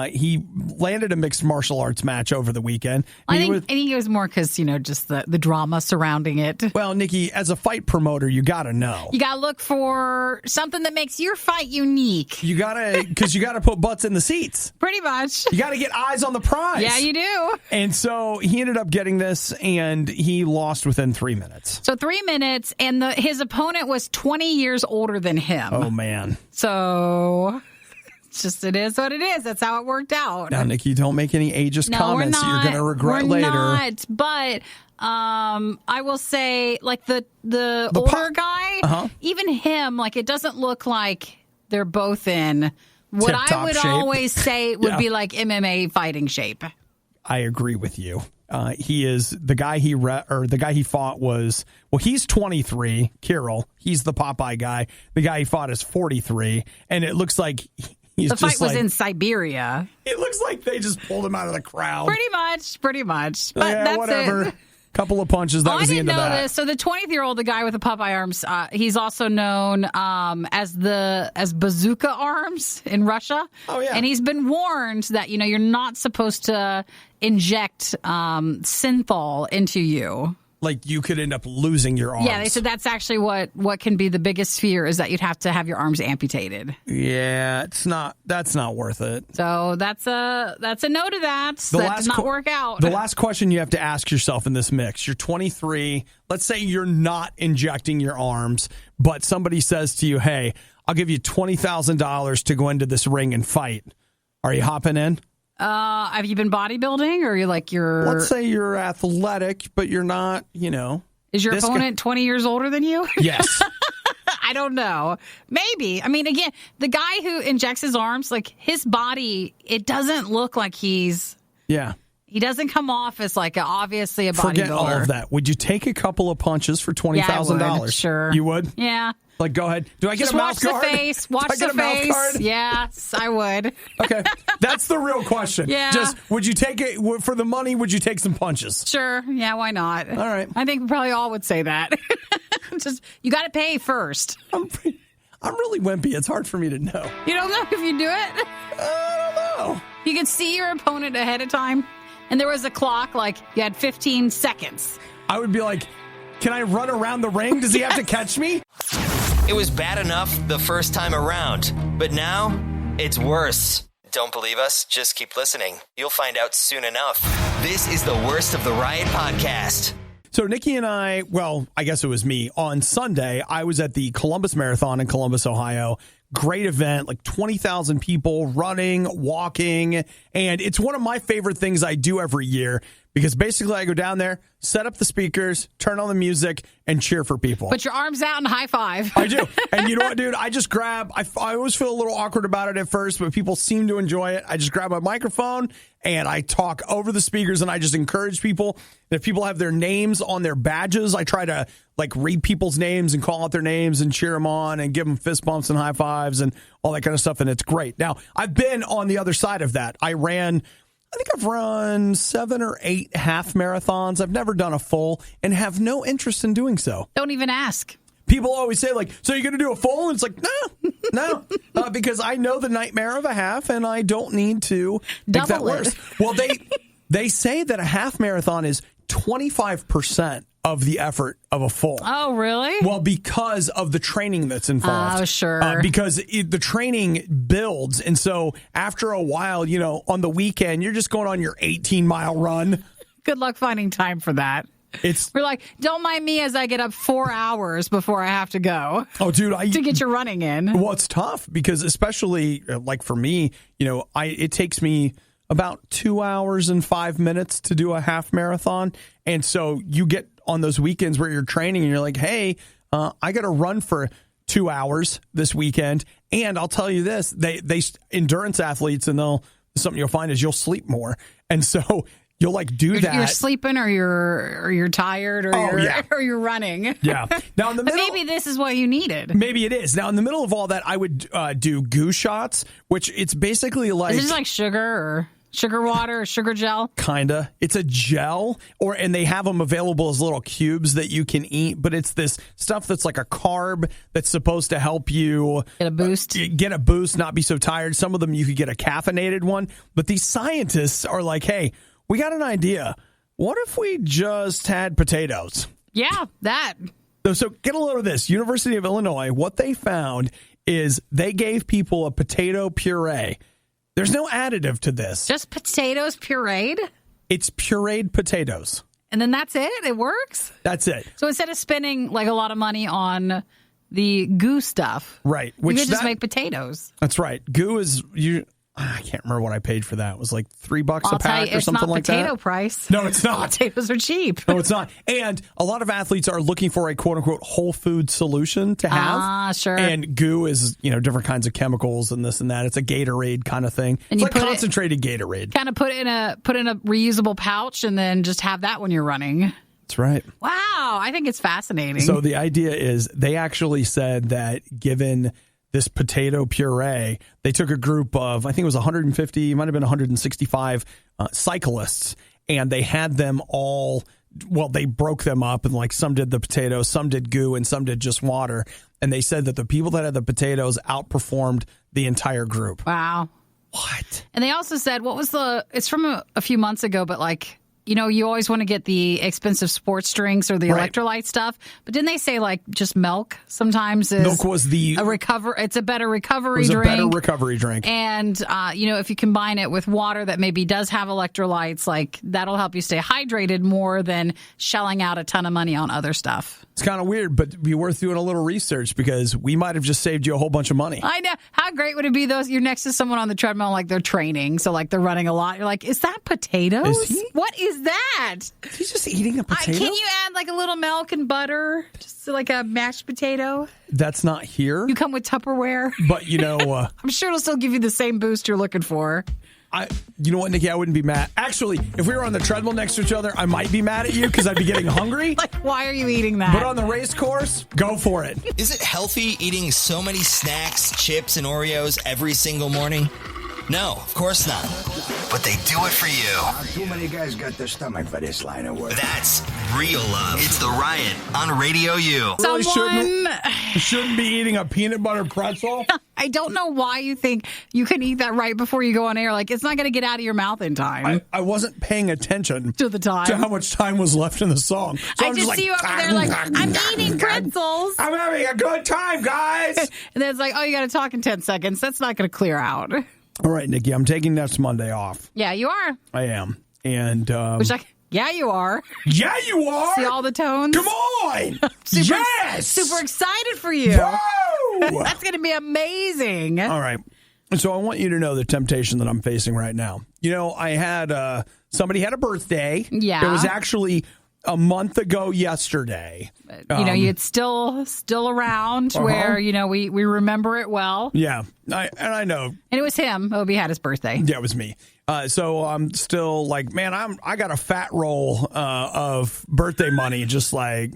he landed a mixed martial arts match over the weekend. I think it was more because, just the drama surrounding it. Well, Nikki, as a fight promoter, you got to know. You got to look for something that makes your fight unique. You got to put butts in the seats. Pretty much. You got to get eyes on the prize. Yeah, you do. And so he ended up getting this, and he lost within 3 minutes. So 3 minutes, and his opponent was 20 years older than him. Oh, man. So it is what it is. That's how it worked out. Now, Nikki, don't make any ageist comments that you're going to regret later. Not, but I will say, like, the older guy, even him, like, it doesn't look like they're both in what I would always say would be like MMA fighting shape. I agree with you. He is the guy he fought was, he's 23, Kirill. He's the Popeye guy. The guy he fought is 43, and it looks like the fight was in Siberia. It looks like they just pulled him out of the crowd. Pretty much. But yeah, that's whatever. it. Couple of punches. That was the end of that. I didn't know this. So the 20-year-old, the guy with the Popeye arms, he's also known as bazooka arms in Russia. Oh yeah. And he's been warned that you're not supposed to inject synthol into you. Like, you could end up losing your arms. Yeah, they said that's actually what can be the biggest fear, is that you'd have to have your arms amputated. Yeah, that's not worth it. So that's a no to that. That did not work out. The last question you have to ask yourself in this mix: you're 23. Let's say you're not injecting your arms, but somebody says to you, "Hey, I'll give you $20,000 to go into this ring and fight." Are you hopping in? Have you been bodybuilding, or Let's say you're athletic, but you're not, Is your opponent 20 years older than you? Yes. I don't know. Maybe. I mean, again, the guy who injects his arms, like, his body, it doesn't look like he's... Yeah. He doesn't come off as like obviously a bodybuilder. Forget all of that. Would you take a couple of punches for $20,000? Yeah, I would. Sure. You would? Yeah. Like, go ahead. Do I get Just a mouth guard? Watch the face. Watch the face. Yes, I would. Okay. That's the real question. Yeah. Just, would you take it for the money? Would you take some punches? Sure. Yeah, why not? All right. I think we probably all would say that. Just, you got to pay first. I'm really wimpy. It's hard for me to know. You don't know if you do it? I don't know. You can see your opponent ahead of time, and there was a clock, like you had 15 seconds. I would be like, can I run around the ring? Does he have to catch me? It was bad enough the first time around, but now it's worse. Don't believe us? Just keep listening. You'll find out soon enough. This is the Worst of the Riot podcast. So Nikki and I, well, I guess it was me, on Sunday, I was at the Columbus Marathon in Columbus, Ohio. Great event, like 20,000 people running, walking, and it's one of my favorite things I do every year because basically I go down there, set up the speakers, turn on the music, and cheer for people. Put your arms out and high five. I do. And you know what, dude? I just grab, I always feel a little awkward about it at first, but people seem to enjoy it. I just grab my microphone and I talk over the speakers and I just encourage people. If people have their names on their badges, I try to like read people's names and call out their names and cheer them on and give them fist bumps and high fives and all that kind of stuff. And it's great. Now, I've been on the other side of that. I think I've run 7 or 8 half marathons. I've never done a full and have no interest in doing so. Don't even ask. People always say, like, so you're going to do a full? And it's like, no, because I know the nightmare of a half and I don't need to make that worse. Well, they say that a half marathon is 25% of the effort of a full. Oh, really? Well, because of the training that's involved. Oh, sure. Because the training builds. And so after a while, you know, on the weekend, you're just going on your 18-mile run. Good luck finding time for that. We're like, don't mind me as I get up 4 hours before I have to go. Oh, dude. To get your running in. Well, it's tough because especially like for me, you know, it takes me about 2 hours and 5 minutes to do a half marathon. And so you get on those weekends where you're training and you're like, hey, I got to run for 2 hours this weekend. And I'll tell you this, they endurance athletes, and something you'll find is you'll sleep more. And so you'll like do that. You're sleeping or you're tired or you're running. Yeah. Now in the middle, maybe this is what you needed. Maybe it is. Now in the middle of all that, I would do goo shots, which it's basically like, is it just like sugar or sugar water or sugar gel? Kinda. It's a gel, and they have them available as little cubes that you can eat, but it's this stuff that's like a carb that's supposed to help you get a boost, not be so tired. Some of them you could get a caffeinated one, but these scientists are like, hey, we got an idea. What if we just had potatoes? Yeah, that. So get a load of this. University of Illinois, what they found is they gave people a potato puree. There's no additive to this. Just potatoes pureed? It's pureed potatoes. And then that's it? It works? That's it. So instead of spending like a lot of money on the goo stuff, right? You could just make potatoes. That's right. Goo is I can't remember what I paid for that. It was like $3 a pack or something like that. It's not potato price. No, it's not. Potatoes are cheap. No, it's not. And a lot of athletes are looking for a quote unquote whole food solution to have. Sure. And goo is, different kinds of chemicals and this and that. It's a Gatorade kind of thing. And it's like concentrated Gatorade. Kind of put in a reusable pouch and then just have that when you're running. That's right. Wow. I think it's fascinating. So the idea is they actually said that given this potato puree, they took a group of, I think it was 150, it might have been 165 cyclists, and they had them all, they broke them up, and like some did the potatoes, some did goo, and some did just water. And they said that the people that had the potatoes outperformed the entire group. Wow. What? And they also said, it's from a few months ago, but like, you always want to get the expensive sports drinks or the electrolyte stuff. But didn't they say like just milk sometimes is milk was it's a better recovery drink. It was a better recovery drink. And, if you combine it with water that maybe does have electrolytes, like that'll help you stay hydrated more than shelling out a ton of money on other stuff. It's kind of weird, but it'd be worth doing a little research because we might have just saved you a whole bunch of money. I know. How great would it be you're next to someone on the treadmill, like they're training. So like they're running a lot. You're like, is that potatoes? Is he? What is that? He's just eating a potato? Can you add like a little milk and butter? Just like a mashed potato? That's not here. You come with Tupperware. But, I'm sure it'll still give you the same boost you're looking for. You know what, Nikki? I wouldn't be mad. Actually, if we were on the treadmill next to each other, I might be mad at you because I'd be getting hungry. Like, why are you eating that? But on the race course, go for it. Is it healthy eating so many snacks, chips, and Oreos every single morning? No, of course not. But they do it for you. Too many guys got the stomach for this line of work. That's real love. It's The Riot on Radio U. Really shouldn't be eating a peanut butter pretzel. I don't know why you think you can eat that right before you go on air. Like, it's not going to get out of your mouth in time. I wasn't paying attention to the time. To how much time was left in the song. So I just see you over there like, I'm eating pretzels. I'm having a good time, guys. And then it's like, oh, you got to talk in 10 seconds. That's not going to clear out. All right, Nikki, I'm taking next Monday off. Yeah, you are. I am. And yeah, you are. Yeah, you are. See all the tones? Come on. Yes. Super excited for you. Whoa. That's going to be amazing. All right. So I want you to know the temptation that I'm facing right now. You know, I had somebody had a birthday. Yeah. It was actually a month ago yesterday. It's still around where, we remember it well. Yeah. I know. And it was him. Obie had his birthday. Yeah, it was me. So I'm still like, man, I got a fat roll of birthday money, just like,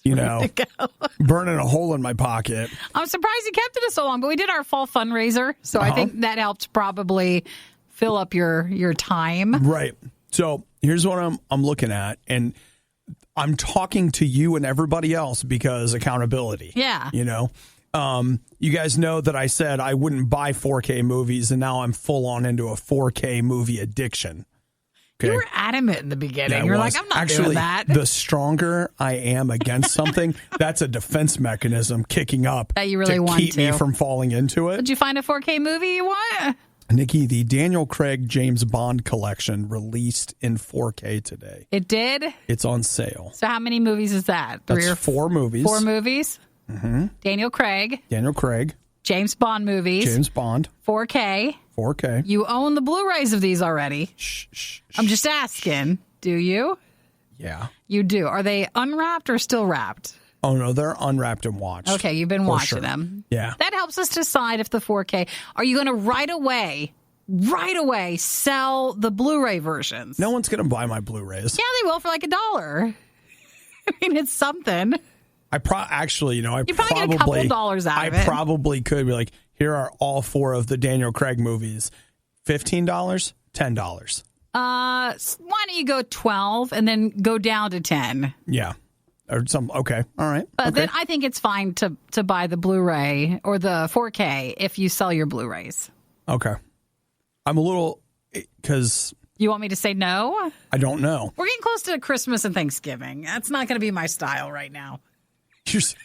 burning a hole in my pocket. I'm surprised you kept it so long, but we did our fall fundraiser. So I think that helped probably fill up your time. Right. So here's what I'm looking at. And I'm talking to you and everybody else because accountability. Yeah. You guys know that I said I wouldn't buy 4K movies, and now I'm full on into a 4K movie addiction. Okay? You were adamant in the beginning. Yeah, You're like, I'm not doing that. The stronger I am against something, that's a defense mechanism kicking up that you really to want keep me from falling into it. Did you find a 4K movie you want? Nikki, the Daniel Craig James Bond collection released in 4K today. It did? It's on sale. So how many movies is that? That's 4 movies. 4 movies? Mm-hmm. Daniel Craig. James Bond movies. 4K. You own the Blu-rays of these already. Shh. I'm just asking. Do you? Yeah. You do. Are they unwrapped or still wrapped? Oh, no, they're unwrapped and watched. Okay, you've been watching them. Yeah. That helps us decide if the 4K, are you going to right away sell the Blu-ray versions? No one's going to buy my Blu-rays. Yeah, they will for like $1. I mean, it's something. I probably get a couple dollars out of it. I probably could be like, here are all 4 of the Daniel Craig movies. $15, $10. Why don't you go 12 and then go down to 10? Yeah. Or some. Okay. All right. But then I think it's fine to buy the Blu-ray or the 4K if you sell your Blu-rays. Okay. I'm a little, because... You want me to say no? I don't know. We're getting close to Christmas and Thanksgiving. That's not going to be my style right now. Just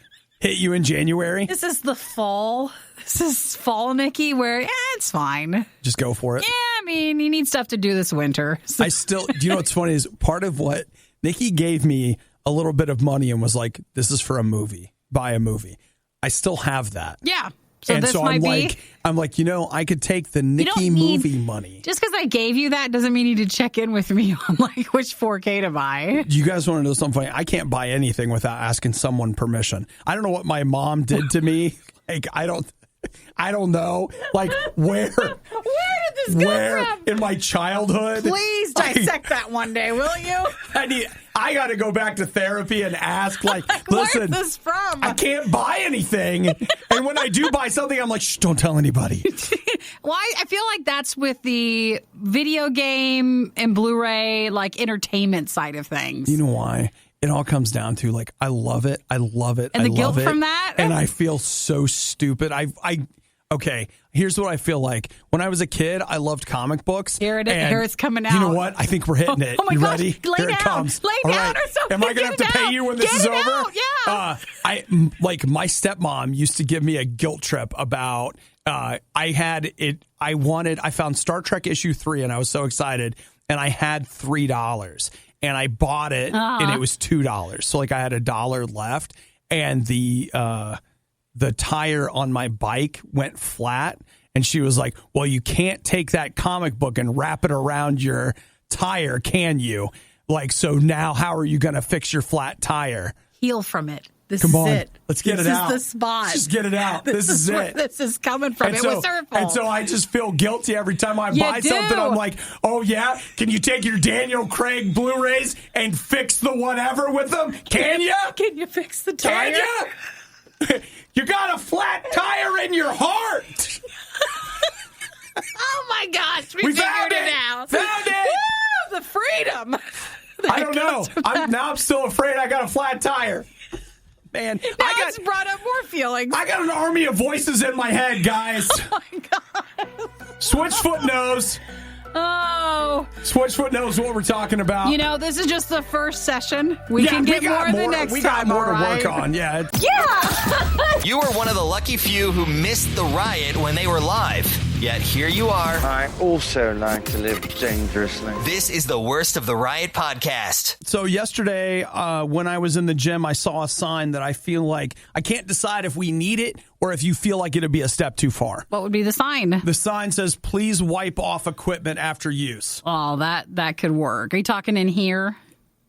hit you in January? This is the fall. This is fall, Nikki, where it's fine. Just go for it. Yeah, I mean, you need stuff to do this winter. So. Do you know what's funny is part of what Nikki gave me a little bit of money and was like, this is for a movie. Buy a movie. I still have that. Yeah. So and this so might I'm like, I could take the Nikki movie money. Just because I gave you that doesn't mean you need to check in with me on like which 4K to buy. You guys want to know something funny? I can't buy anything without asking someone permission. I don't know what my mom did to me. Like, I don't know. Like, where did this go from? In my childhood? Please dissect that one day, will you? I got to go back to therapy and ask, like, listen, where's this from? I can't buy anything. And when I do buy something, I'm like, shh, don't tell anybody. Well, I feel like that's with the video game and Blu-ray, like, entertainment side of things. You know why? It all comes down to, like, I love it. And the guilt from that? And I feel so stupid. Okay, here's what I feel like. When I was a kid, I loved comic books. Here it's coming out. You know what? I think we're hitting it. Oh my you gosh, ready? Here it comes. Lay all down right. or something. Am I going to have to pay you when this is over? Out. Yeah. My stepmom used to give me a guilt trip about I found Star Trek issue 3 and I was so excited and I had $3 and I bought it and it was $2. So like I had $1 left and the tire on my bike went flat. And she was like, well, you can't take that comic book and wrap it around your tire, can you? Like, so now how are you going to fix your flat tire? Heal from it. Come on. it. Let's get it out. This is the spot. Just get it out. This is where it. This is coming from. And It was her fault. And so I just feel guilty every time I buy do. something. I'm like, oh, yeah? Can you take your Daniel Craig Blu-rays and fix the whatever with them? Can you? Can you fix the tire? Can you? You got a flat tire in your heart. Oh, my gosh. We found figured it. it out. Found it. Woo, the freedom. I don't know. I'm still afraid I got a flat tire. Man, Now it's brought up more feelings. I got an army of voices in my head, guys. Oh, my God. Switchfoot knows. Oh. Switchfoot knows what we're talking about. You know, this is just the first session. We can get more the next time. We got more to right? work on, yeah. Yeah. You were one of the lucky few who missed the riot when they were live. Yet here you are. I also like to live dangerously. This is the Worst of the Riot podcast. So yesterday, when I was in the gym, I saw a sign that I feel like I can't decide if we need it or if you feel like it'd be a step too far. What would be the sign? The sign says, please wipe off equipment after use. Oh, that could work. Are you talking in here?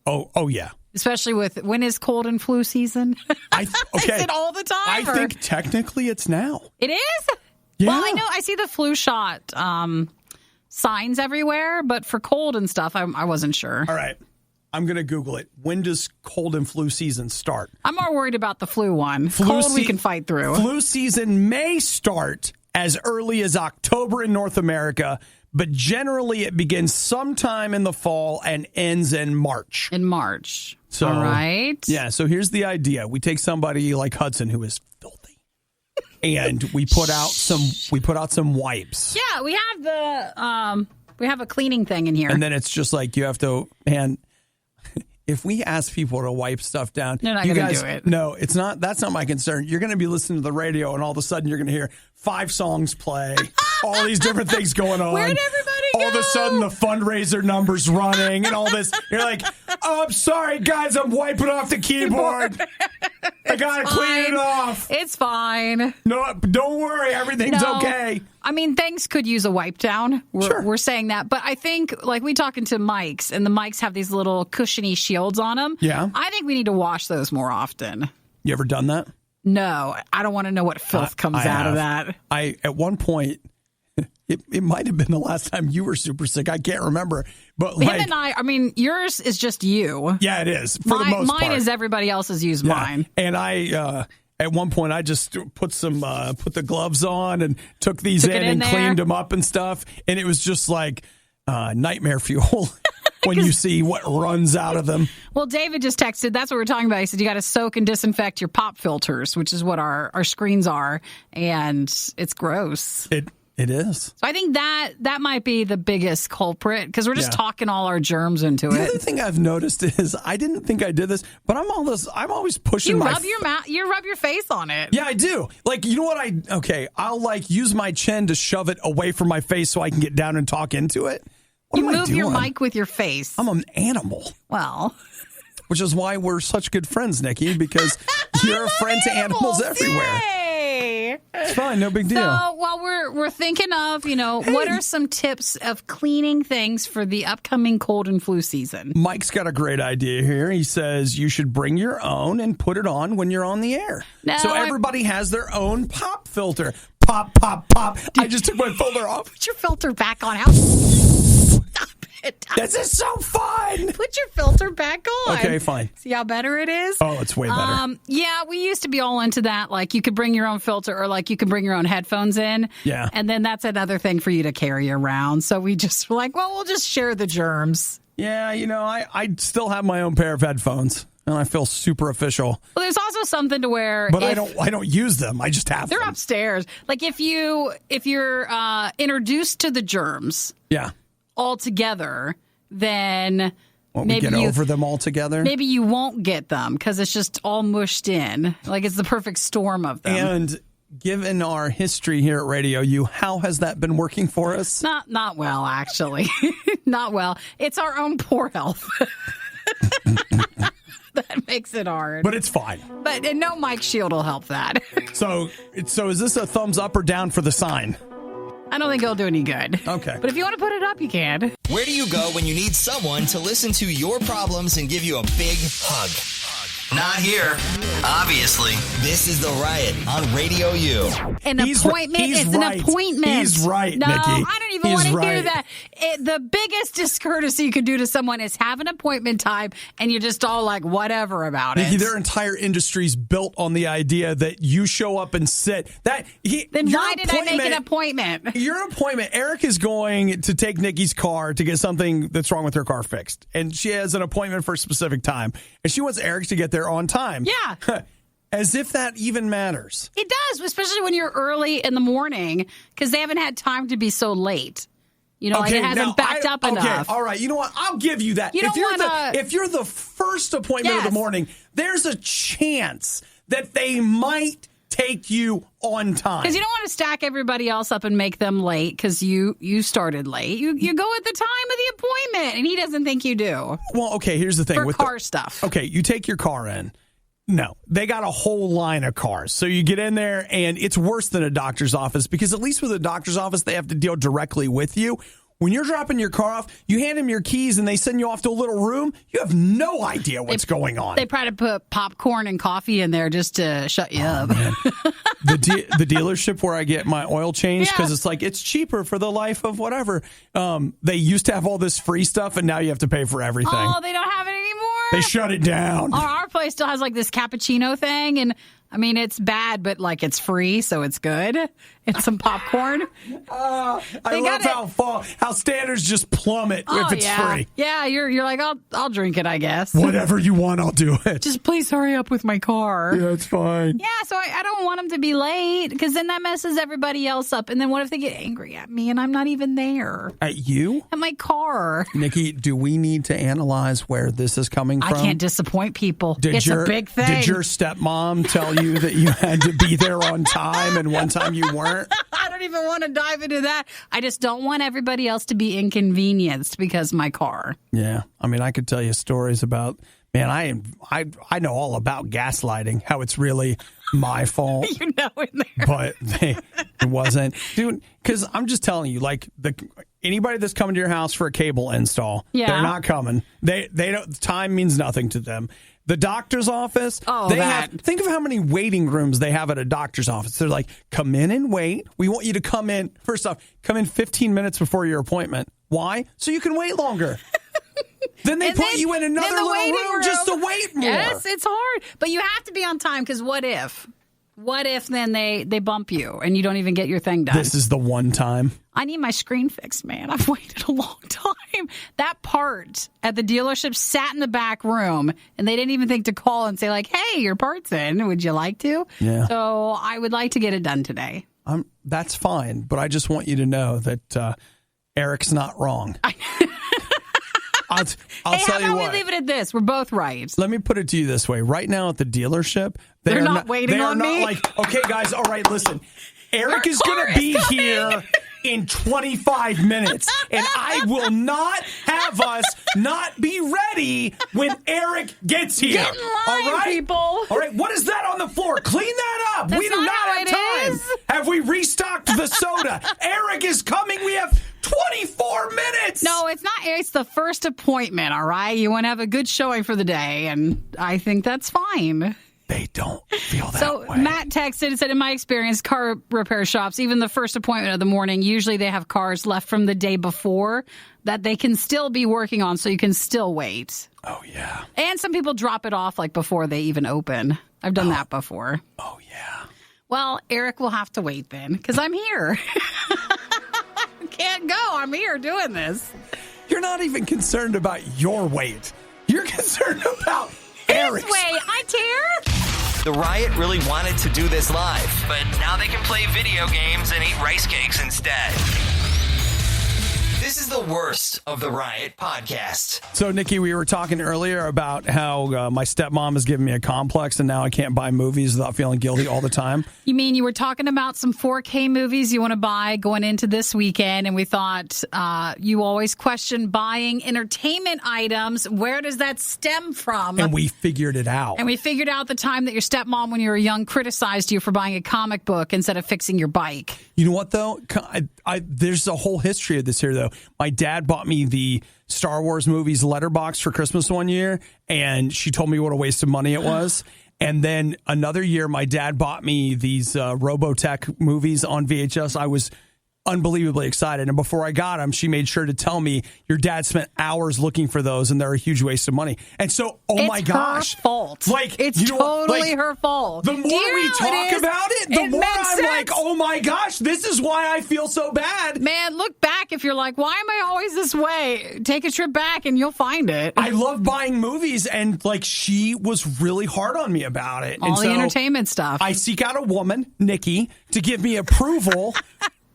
Oh yeah. Especially with when is cold and flu season? Okay. Is it all the time? I think technically it's now. It is? Yeah. Well, I know I see the flu shot signs everywhere, but for cold and stuff, I wasn't sure. All right. I'm going to Google it. When does cold and flu season start? I'm more worried about the flu one. Cold we can fight through. Flu season may start as early as October in North America, but generally it begins sometime in the fall and ends in March. In March. So, all right. Yeah, so here's the idea. We take somebody like Hudson who is filthy. And we put out some wipes. Yeah, we have a cleaning thing in here. And then it's just like you have to, man, if we ask people to wipe stuff down, they're not you going to guys, do it. No, it's not. That's not my concern. You're going to be listening to the radio, and all of a sudden you're going to hear 5 songs play, all these different things going on. Where did everybody go? All of a sudden the fundraiser number's running and all this. You're like, oh, I'm sorry, guys. I'm wiping off the keyboard. I got to clean it off. It's fine. No, don't worry. Everything's okay. I mean, things could use a wipe down. We're saying that. But I think, like, we talking to mics, and the mics have these little cushiony shields on them. Yeah. I think we need to wash those more often. You ever done that? No. I don't want to know what filth comes out of that. At one point, it might have been the last time you were super sick. I can't remember. But him and I mean, yours is just you. Yeah, it is, for the most part. Mine is everybody else has used mine. And I... at one point, I just put the gloves on and took these in and cleaned them up and stuff. And it was just like nightmare fuel when you see what runs out of them. Well, David just texted. That's what we're talking about. He said you got to soak and disinfect your pop filters, which is what our screens are. And it's gross. It is. So I think that might be the biggest culprit because we're just talking all our germs into it. The other thing I've noticed is I didn't think I did this, but I'm always pushing my... You rub your face on it. Yeah, I do. Like, you know what I'll like use my chin to shove it away from my face so I can get down and talk into it. What you am I move doing? your mic with your face. I'm an animal. Well... Which is why we're such good friends, Nikki, because you're a friend to animals everywhere. Yay! It's fine, no big deal. So while we're thinking of, what are some tips of cleaning things for the upcoming cold and flu season? Mike's got a great idea here. He says you should bring your own and put it on when you're on the air. No, so everybody has their own pop filter. Pop, pop, pop. I just took my filter off. Put your filter back on. Stop it. This is so fun. Put your filter back on. Okay, fine. See how better it is? Oh, it's way better. Yeah, we used to be all into that. Like, you could bring your own filter or, like, you could bring your own headphones in. Yeah. And then that's another thing for you to carry around. So we just were like, well, we'll just share the germs. Yeah, I still have my own pair of headphones, and I feel super official. Well, there's also something to where... But I don't use them. I just have them. They're upstairs. Like, if you're introduced to the germs... Yeah. all together, then won't we get over them all together? Maybe you won't get them because it's just all mushed in. Like it's the perfect storm of them. And given our history here at RadioU, how has that been working for us? Not well, actually. Not well. It's our own poor health. That makes it hard. But it's fine. But no mic shield will help that. So is this a thumbs up or down for the sign? I don't think it'll do any good. Okay. But if you want to put it up, you can. Where do you go when you need someone to listen to your problems and give you a big hug? Not here. Obviously, this is The Riot on Radio U. An appointment? It's an appointment. He's right, no, Nikki. I don't even want to hear right. that. The biggest discourtesy you could do to someone is have an appointment time, and you're just all like, whatever about Nikki, it. their entire industry's built on the idea that you show up and sit. Then why did I make an appointment? Your appointment, Eric is going to take Nikki's car to get something that's wrong with her car fixed. And she has an appointment for a specific time. And she wants Eric to get there on time. Yeah. As if that even matters. It does, especially when you're early in the morning, because they haven't had time to be so late. You know, like it hasn't backed up enough. Okay, all right. You know what? I'll give you that. If you're the first appointment of the morning, there's a chance that they might take you on time. Because you don't want to stack everybody else up and make them late because you started late. You go at the time of the appointment, and he doesn't think you do. Well, okay, here's the thing. For car stuff. Okay, you take your car in. No, they got a whole line of cars. So you get in there, and it's worse than a doctor's office because at least with a doctor's office, they have to deal directly with you. When you're dropping your car off, you hand them your keys and they send you off to a little room. You have no idea what's going on. They probably put popcorn and coffee in there just to shut you up. The dealership where I get my oil changed, because it's like, it's cheaper for the life of whatever. They used to have all this free stuff, and now you have to pay for everything. Oh, they don't have it anymore? They shut it down. Our place still has like this cappuccino thing, and I mean, it's bad, but like it's free, so it's good. And some popcorn. I love how standards just plummet if it's free. Yeah, you're like, I'll drink it, I guess. Whatever you want, I'll do it. Just please hurry up with my car. Yeah, it's fine. Yeah, so I don't want them to be late because then that messes everybody else up. And then what if they get angry at me and I'm not even there? At you? At my car. Nikki, do we need to analyze where this is coming from? I can't disappoint people. It's a big thing. Did your stepmom tell you that you had to be there on time and one time you weren't? I don't even want to dive into that. I just don't want everybody else to be inconvenienced because of my car. Yeah. I mean, I could tell you stories about, man, I know all about gaslighting, how it's really my fault. You know in there. But it wasn't. Dude, because I'm just telling you, like, anybody that's coming to your house for a cable install, they're not coming. They don't. Time means nothing to them. The doctor's office, think of how many waiting rooms they have at a doctor's office. They're like, come in and wait. We want you to come in. First off, come in 15 minutes before your appointment. Why? So you can wait longer. Then they put you in another little room just to wait more. Yes, it's hard. But you have to be on time because what if? What if then they bump you and you don't even get your thing done? This is the one time. I need my screen fixed, man. I've waited a long time. That part at the dealership sat in the back room, and they didn't even think to call and say, like, hey, your part's in. Would you like to? Yeah. So I would like to get it done today. That's fine, but I just want you to know that Eric's not wrong. I'll tell you what. We leave it at this? We're both right. Let me put it to you this way. Right now at the dealership, they're not waiting on me. They are not like, okay, guys, all right, listen. Eric is going to be here in 25 minutes, and I will not have us not be ready when Eric gets here. Get in line, all right? people. All right, what is that on the floor? Clean that up. That's We do not have time. Is. Have we restocked the soda? Eric is coming. We have 24 minutes. No, it's not. It's the first appointment, all right? You want to have a good showing for the day, and I think that's fine. They don't feel that so way. Matt texted and said, in my experience, car repair shops, even the first appointment of the morning, usually they have cars left from the day before that they can still be working on, so you can still wait. Oh, yeah. And some people drop it off like before they even open. I've done that before. Oh, yeah. Well, Eric will have to wait then, because I'm here. Can't go. I'm here doing this. You're not even concerned about your weight. You're concerned about Eric's His weight. I tear. The Riot really wanted to do this live, but now they can play video games and eat rice cakes instead. This is the worst of the Riot podcast. So, Nikki, we were talking earlier about how my stepmom has given me a complex, and now I can't buy movies without feeling guilty all the time. You mean you were talking about some 4K movies you want to buy going into this weekend, and we thought you always question buying entertainment items. Where does that stem from? And we figured it out. And we figured out the time that your stepmom, when you were young, criticized you for buying a comic book instead of fixing your bike. You know what, though? There's a whole history of this here, though. My dad bought me the Star Wars movies letterbox for Christmas one year, and she told me what a waste of money it was. And then another year, my dad bought me these Robotech movies on VHS. I was unbelievably excited. And before I got them, she made sure to tell me, your dad spent hours looking for those, and they're a huge waste of money. And so, my gosh. It's her fault. Like, it's you know, totally like, her fault. The more we talk about it, the more I'm like, oh my gosh, this is why I feel so bad. Man, look back if you're like, why am I always this way? Take a trip back and you'll find it. I love buying movies, and like, she was really hard on me about it. All the entertainment stuff. I seek out a woman, Nikki, to give me approval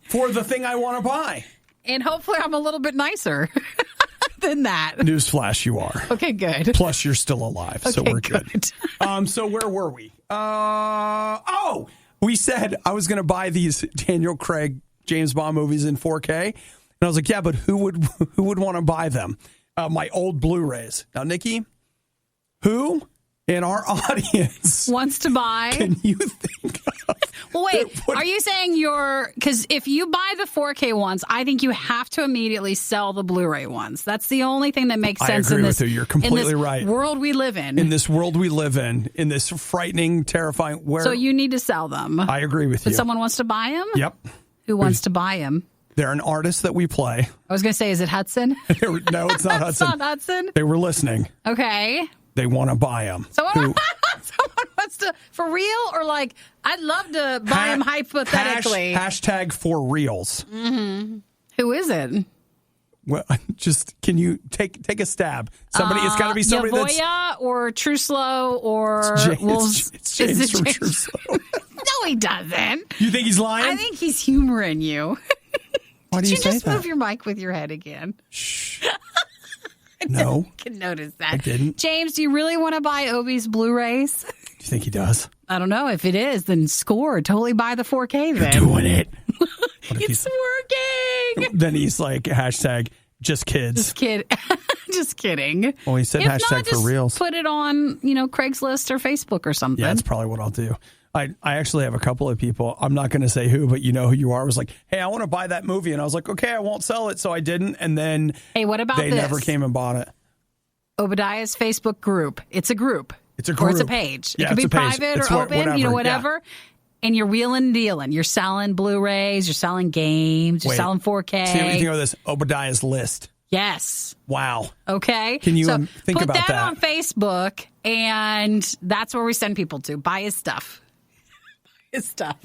for the thing I want to buy. And hopefully I'm a little bit nicer than that. Newsflash, you are. Okay, good. Plus, you're still alive, so we're good. So where were we? We said I was going to buy these Daniel Craig James Bond movies in 4K. And I was like, yeah, but who would want to buy them? My old Blu-rays. Now, Nikki, who in our audience wants to buy? Can you think of? Well, wait, are you saying because if you buy the 4K ones, I think you have to immediately sell the Blu-ray ones. That's the only thing that makes sense in this. With you. You're completely right. World we live in. In this world we live in this frightening, terrifying. So you need to sell them. I agree with you. But someone wants to buy them? Yep. Who wants to buy them? They're an artist that we play. I was going to say, is it Hudson? No, it's not Hudson. It's not Hudson? They were listening. Okay. They want to buy them. Someone wants to, for real? Or like, I'd love to buy them hypothetically. Hashtag for reals. Mm-hmm. Who is it? Well, can you take a stab? Somebody, it's got to be somebody Yavoya or Truslow or... It's James from Truslow. No, he doesn't. You think he's lying? I think he's humoring you. Why do you say that? Did you just move your mic with your head again? Shh. No. I can notice that. I didn't. James, do you really want to buy Obi's Blu-rays? Do you think he does? I don't know. If it is, then score. Totally buy the 4K then. You're doing it. It's working. Then he's like, hashtag just kids. Just kidding. Well, he said hashtag for reals. Put it on, Craigslist or Facebook or something. Yeah, that's probably what I'll do. I actually have a couple of people, I'm not going to say who, but you know who you are, was like, hey, I want to buy that movie. And I was like, okay, I won't sell it. So I didn't. And then hey, what about they this? never came and bought it. Obadiah's Facebook group. It's a group. It's a group. Or it's a page. Yeah, it could be private it's or open, whatever. Yeah. And you're wheeling and dealing. You're selling Blu-rays. You're selling games. You're selling 4K. See what you think of this Obadiah's list. Yes. Wow. Okay. Can you think about that? Put that on Facebook, and that's where we send people to. Buy his stuff. His stuff.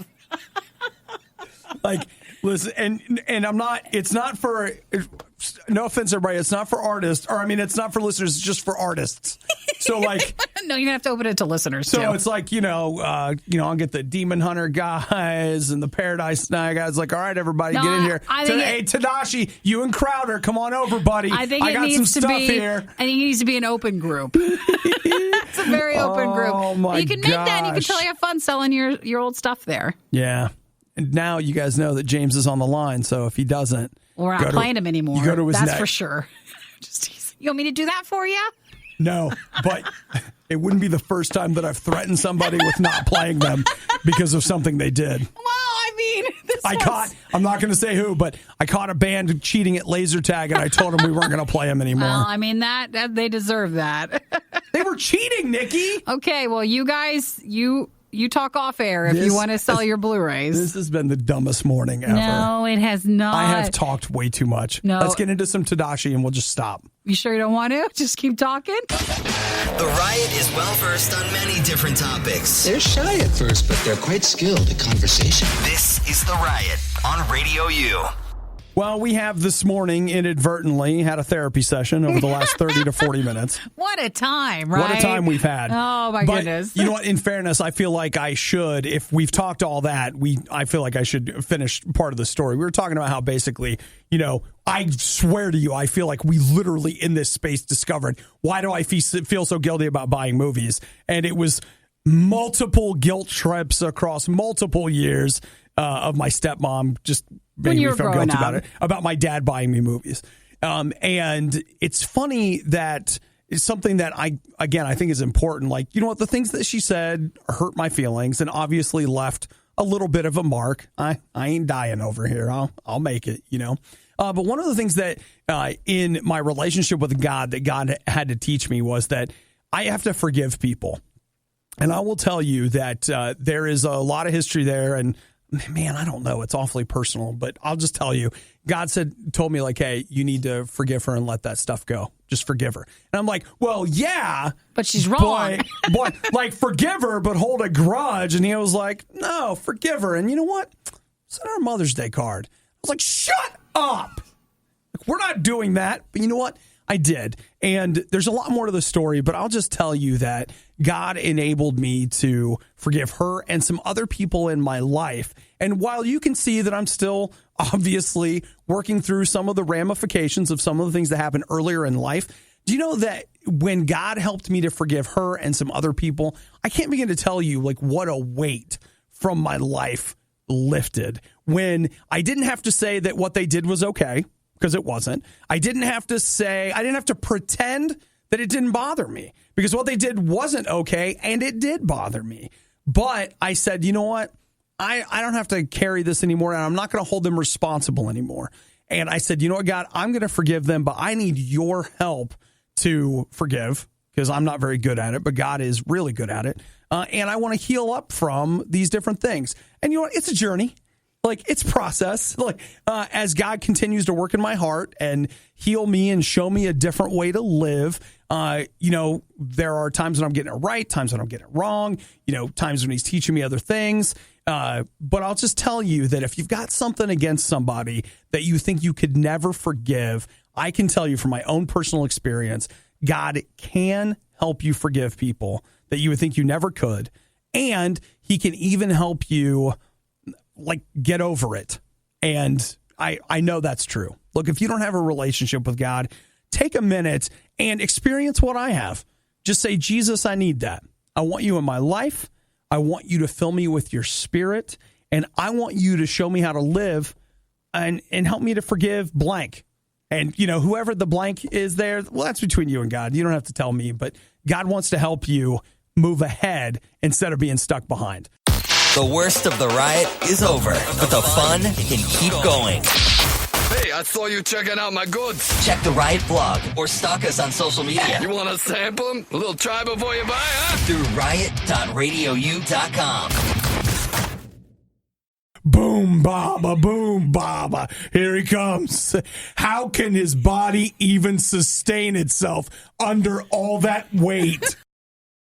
Like, listen, and I'm not, it's not for, no offense, everybody, it's not for artists, it's not for listeners, it's just for artists. So, like, no, you're gonna have to open it to listeners, so too. it's like, I'll get the Demon Hunter guys and the Paradise Night guys, like, all right, everybody, get in here. Hey, Tadashi, you and Crowder, come on over, buddy. I got some stuff here. I think it needs to be an open group. It's a very open group. Oh, my You can make that, and you can totally have fun selling your old stuff there. Yeah. And now you guys know that James is on the line, so if he doesn't... We're not playing him anymore. You go to his That's for sure. You want me to do that for you? No, but it wouldn't be the first time that I've threatened somebody with not playing them because of something they did. Well, I'm not going to say who, but I caught a band cheating at laser tag, and I told them we weren't going to play them anymore. Well, that they deserve that. They were cheating, Nikki. Okay, well, you guys, you talk off air if you want to sell your Blu-rays. This has been the dumbest morning ever. No, it has not. I have talked way too much. No. Let's get into some Tadashi and we'll just stop. You sure you don't want to? Just keep talking? The Riot is well-versed on many different topics. They're shy at first, but they're quite skilled at conversation. This is The Riot on RadioU. Well, we have this morning inadvertently had a therapy session over the last 30 to 40 minutes. What a time, right? What a time we've had. Oh, my goodness. You know what? In fairness, I feel like I should, if we've talked all that, I feel like I should finish part of the story. We were talking about how basically, I swear to you, I feel like we literally in this space discovered, why do I feel so guilty about buying movies? And it was multiple guilt trips across multiple years of my stepmom just made me feel guilty about it, about my dad buying me movies. And it's funny that it's something that I think is important. Like, the things that she said hurt my feelings and obviously left a little bit of a mark. I ain't dying over here. I'll make it, But one of the things that in my relationship with God that God had to teach me was that I have to forgive people. And I will tell you that there is a lot of history there. And man, I don't know. It's awfully personal. But I'll just tell you, God told me, like, hey, you need to forgive her and let that stuff go. Just forgive her. And I'm like, well, yeah. But she's wrong. But like, forgive her, but hold a grudge. And he was like, no, forgive her. And you know what? Send her a Mother's Day card. I was like, shut up. We're not doing that. But you know what? I did. And there's a lot more to the story, but I'll just tell you that God enabled me to forgive her and some other people in my life. And while you can see that I'm still obviously working through some of the ramifications of some of the things that happened earlier in life, do you know that when God helped me to forgive her and some other people, I can't begin to tell you like what a weight from my life lifted when I didn't have to say that what they did was okay. Because it wasn't. I didn't have to pretend that it didn't bother me because what they did wasn't okay and it did bother me. But I said, you know what? I don't have to carry this anymore and I'm not going to hold them responsible anymore. And I said, you know what, God, I'm going to forgive them, but I need your help to forgive because I'm not very good at it, but God is really good at it. And I want to heal up from these different things. And you know what? It's a journey. Like, it's process. Like, as God continues to work in my heart and heal me and show me a different way to live, you know, there are times when I'm getting it right, times when I'm getting it wrong, you know, times when he's teaching me other things. But I'll just tell you that if you've got something against somebody that you think you could never forgive, I can tell you from my own personal experience, God can help you forgive people that you would think you never could. And he can even help you like get over it. And I know that's true. Look, if you don't have a relationship with God, take a minute and experience what I have. Just say, Jesus, I need that. I want you in my life. I want you to fill me with your spirit. And I want you to show me how to live and help me to forgive blank. And, you know, whoever the blank is there, well, that's between you and God. You don't have to tell me, but God wants to help you move ahead instead of being stuck behind. The worst of the riot is over, but the fun can keep going. Hey, I saw you checking out my goods. Check the Riot blog or stalk us on social media. You want to sample them? A little try before you buy, huh? Through riot.radiou.com. Boom, baba, here he comes. How can his body even sustain itself under all that weight?